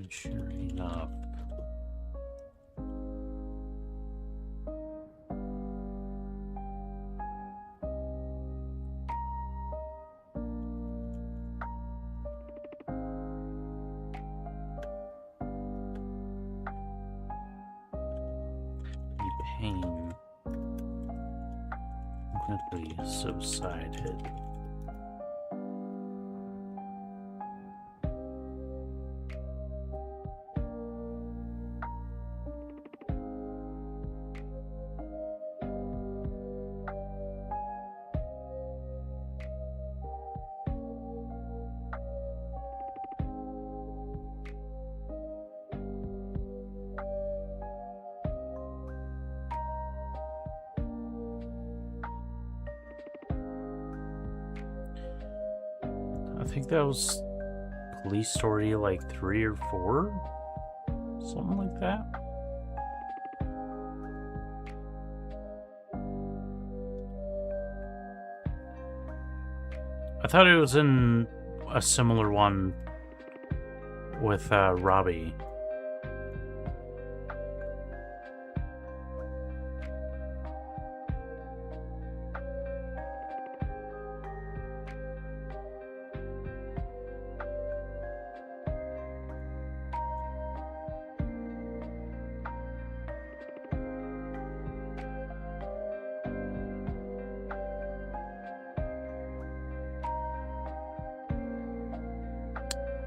Sure enough. The pain quickly subsided. I think that was Police Story like 3 or 4? Something like that. I thought it was in a similar one with Robbie.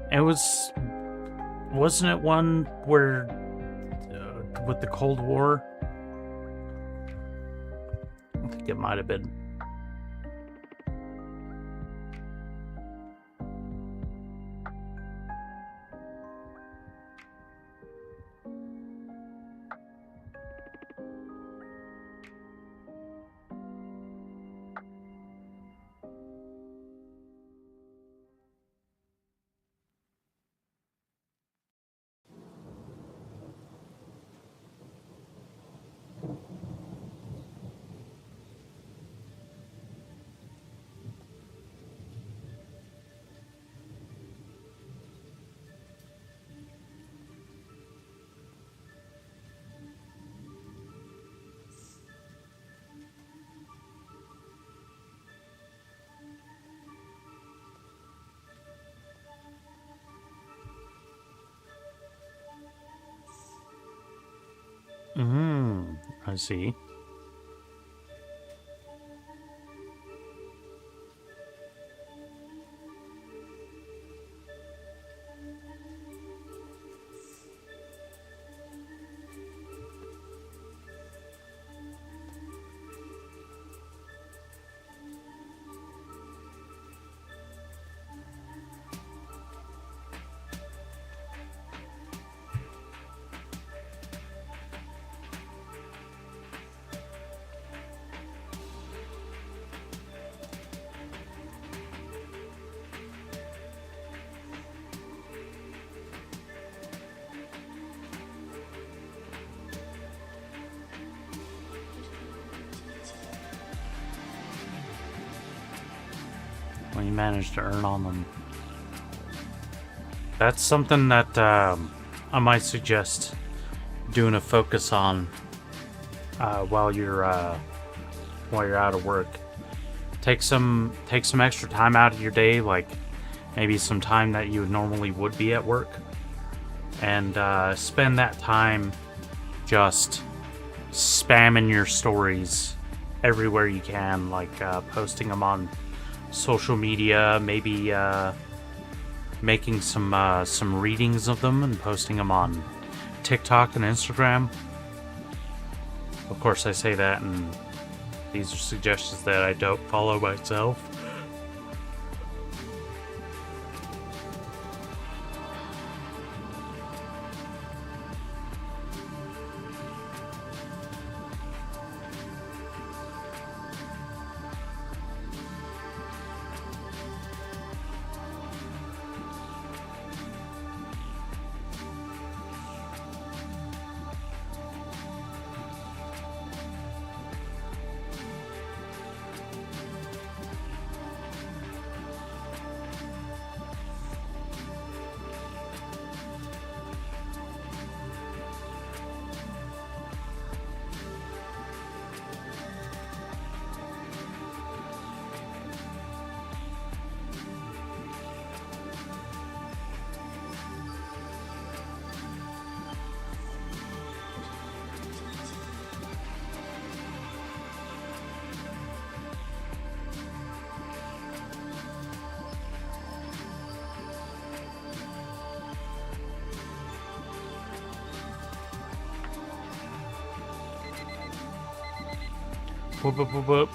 It wasn't it one where, with the Cold War? I think it might have been. I see. Well, you managed to earn on them. That's something that I might suggest doing a focus on while you're out of work. Take some extra time out of your day, like maybe some time that you normally would be at work, and spend that time just spamming your stories everywhere you can, like posting them on social media, maybe making some readings of them and posting them on TikTok and Instagram. Of course, I say that, and these are suggestions that I don't follow myself. Whoop, whoop, whoop, whoop.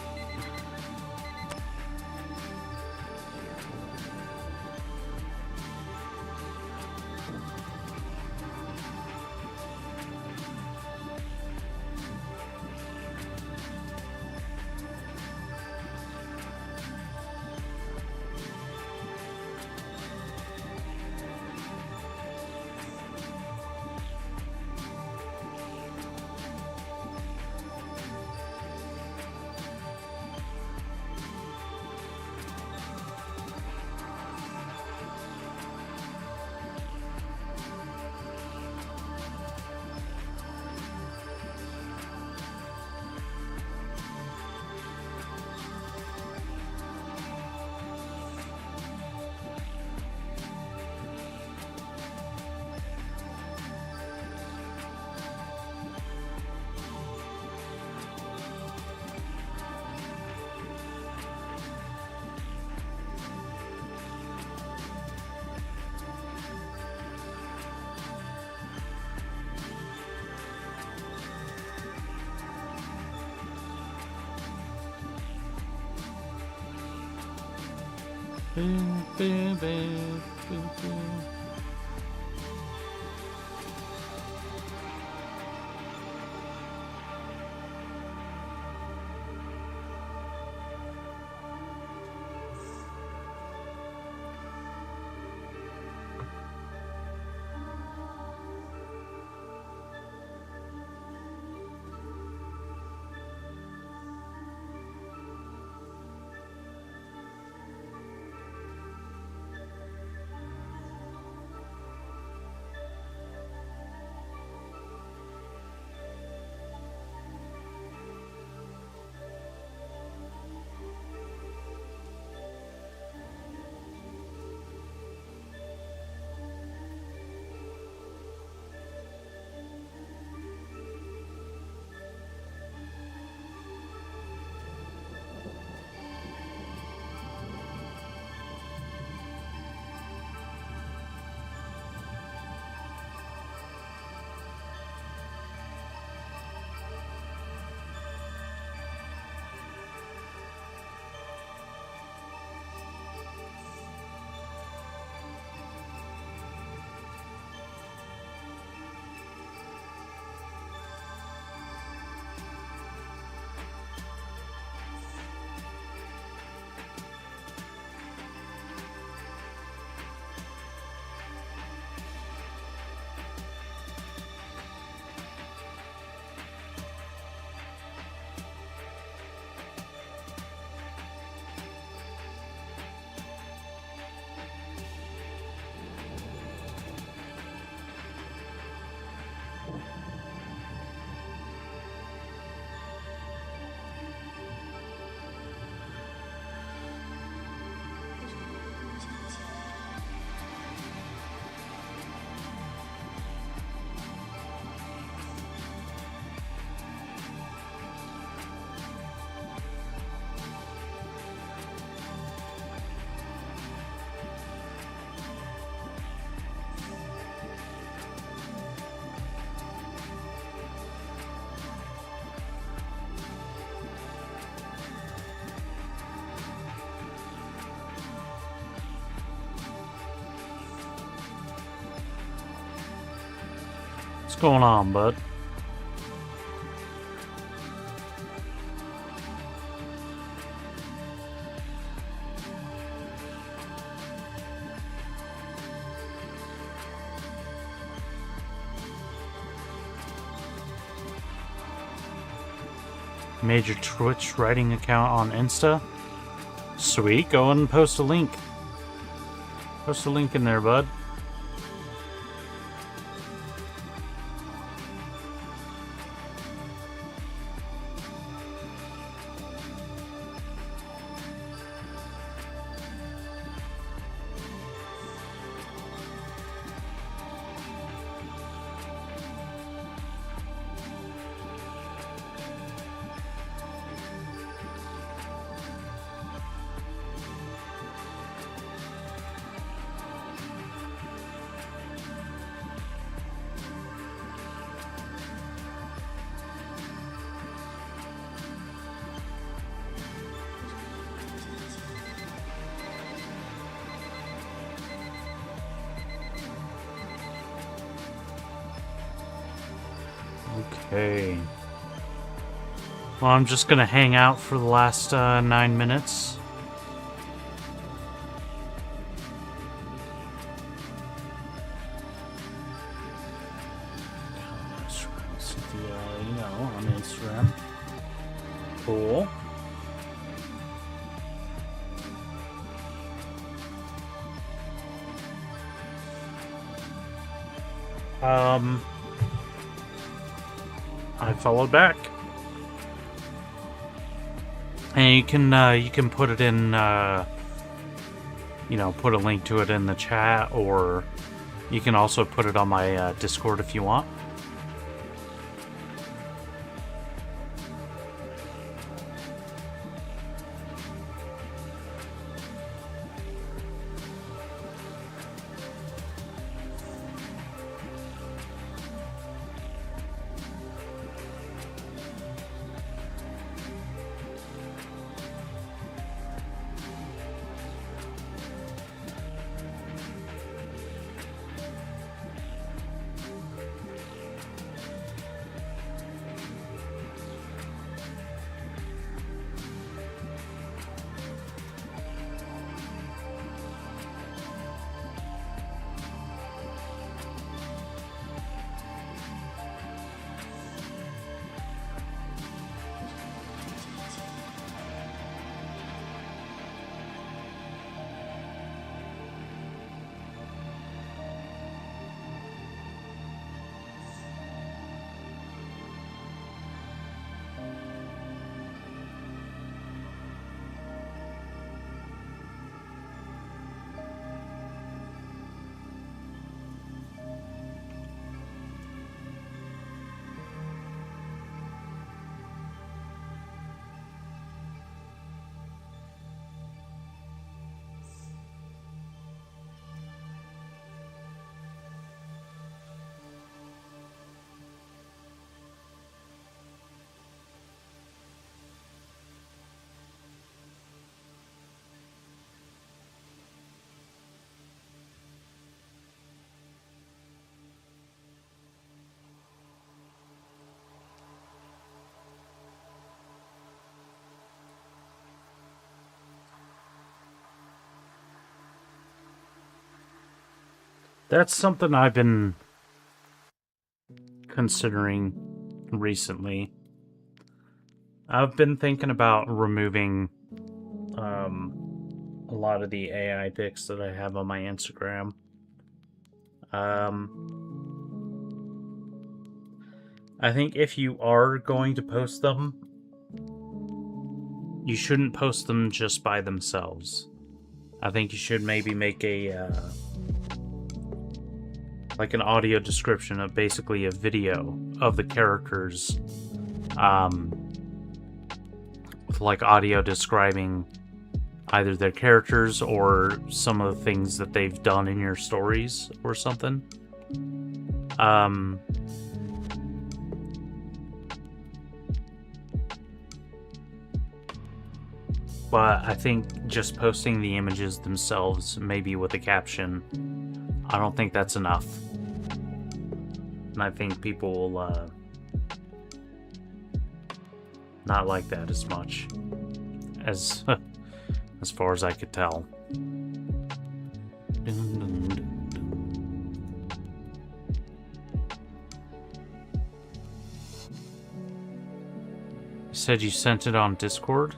Boom, boom, boom, boom, boom. What's going on, bud? Major Twitch writing account on Insta. Sweet, go and post a link. Post a link in there, bud. Okay. Well, I'm just gonna hang out for the last 9 minutes. You know, on Instagram. Cool. I followed back, and you can put it in, you know, put a link to it in the chat, or you can also put it on my Discord if you want. That's something I've been considering recently. I've been thinking about removing a lot of the AI pics that I have on my Instagram. I think if you are going to post them, you shouldn't post them just by themselves. I think you should maybe make a like an audio description of basically a video of the characters, with like audio describing either their characters or some of the things that they've done in your stories or something. But I think just posting the images themselves, maybe with a caption, I don't think that's enough. And I think people will not like that as much as as far as I could tell. You said you sent it on Discord?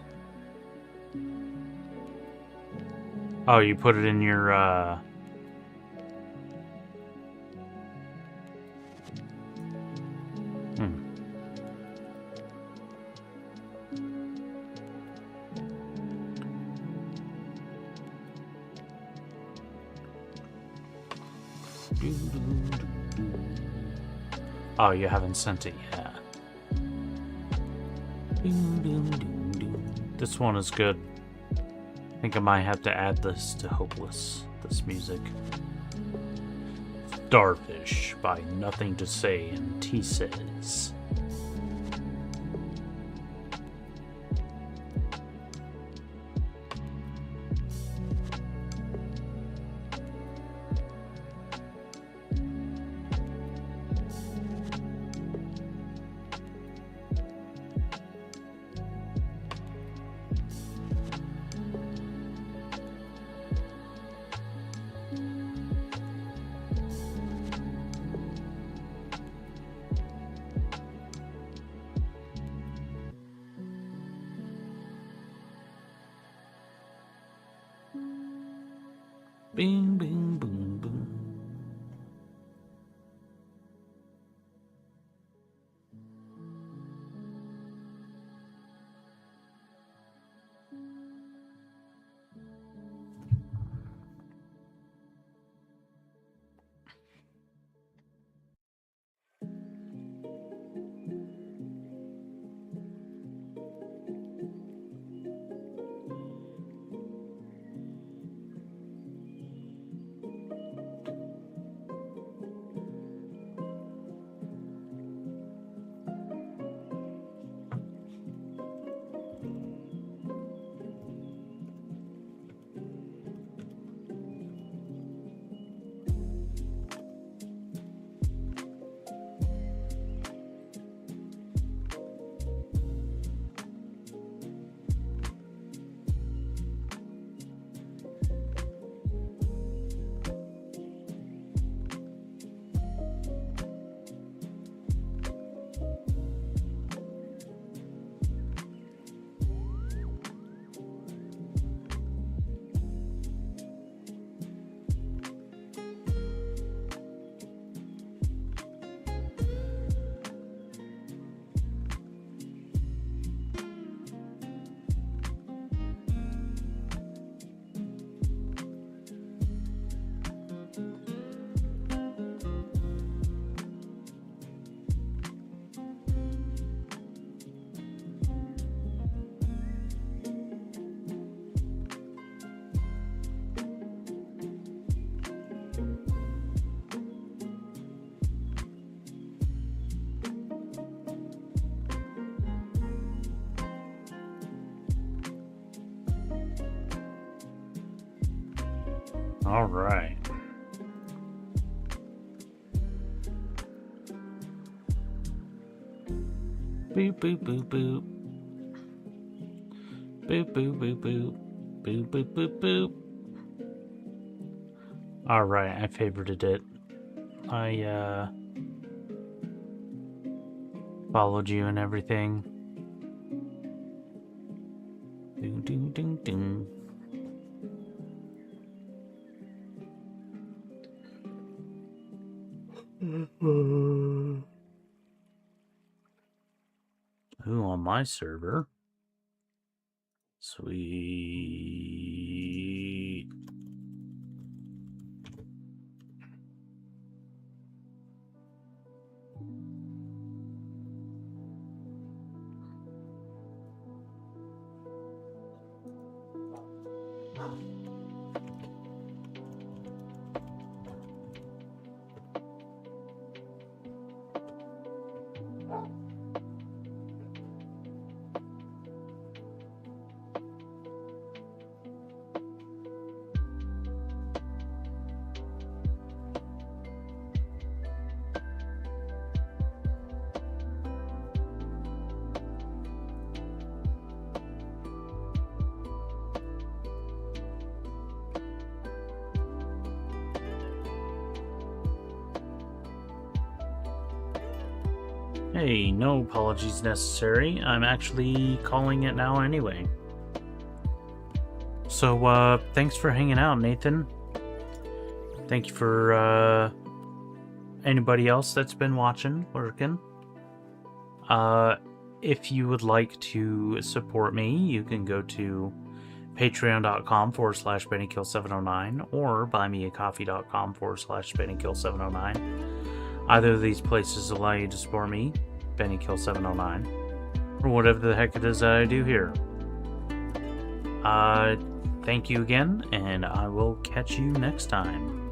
Oh, you put it in your Oh, you haven't sent it yet. This one is good. I think I might have to add this to Hopeless, this music. Starfish by Nothing to Say and T Says. Bing, bing, boom, boom. All right. Boop, boop, boop, boop. Boop, boop, boop, boop. Boop, boop, boop, boop. All right, I favorited it. I followed you and everything. Ding, ding, ding, ding. Who on my server? Sweet. Hey, no apologies necessary. I'm actually calling it now anyway. So, thanks for hanging out, Nathan. Thank you for, anybody else that's been watching, lurking. If you would like to support me, you can go to patreon.com/BennyKill709 or buymeacoffee.com/BennyKill709. Either of these places allow you to support me, BennyKill709, or whatever the heck it is that I do here. Thank you again, and I will catch you next time.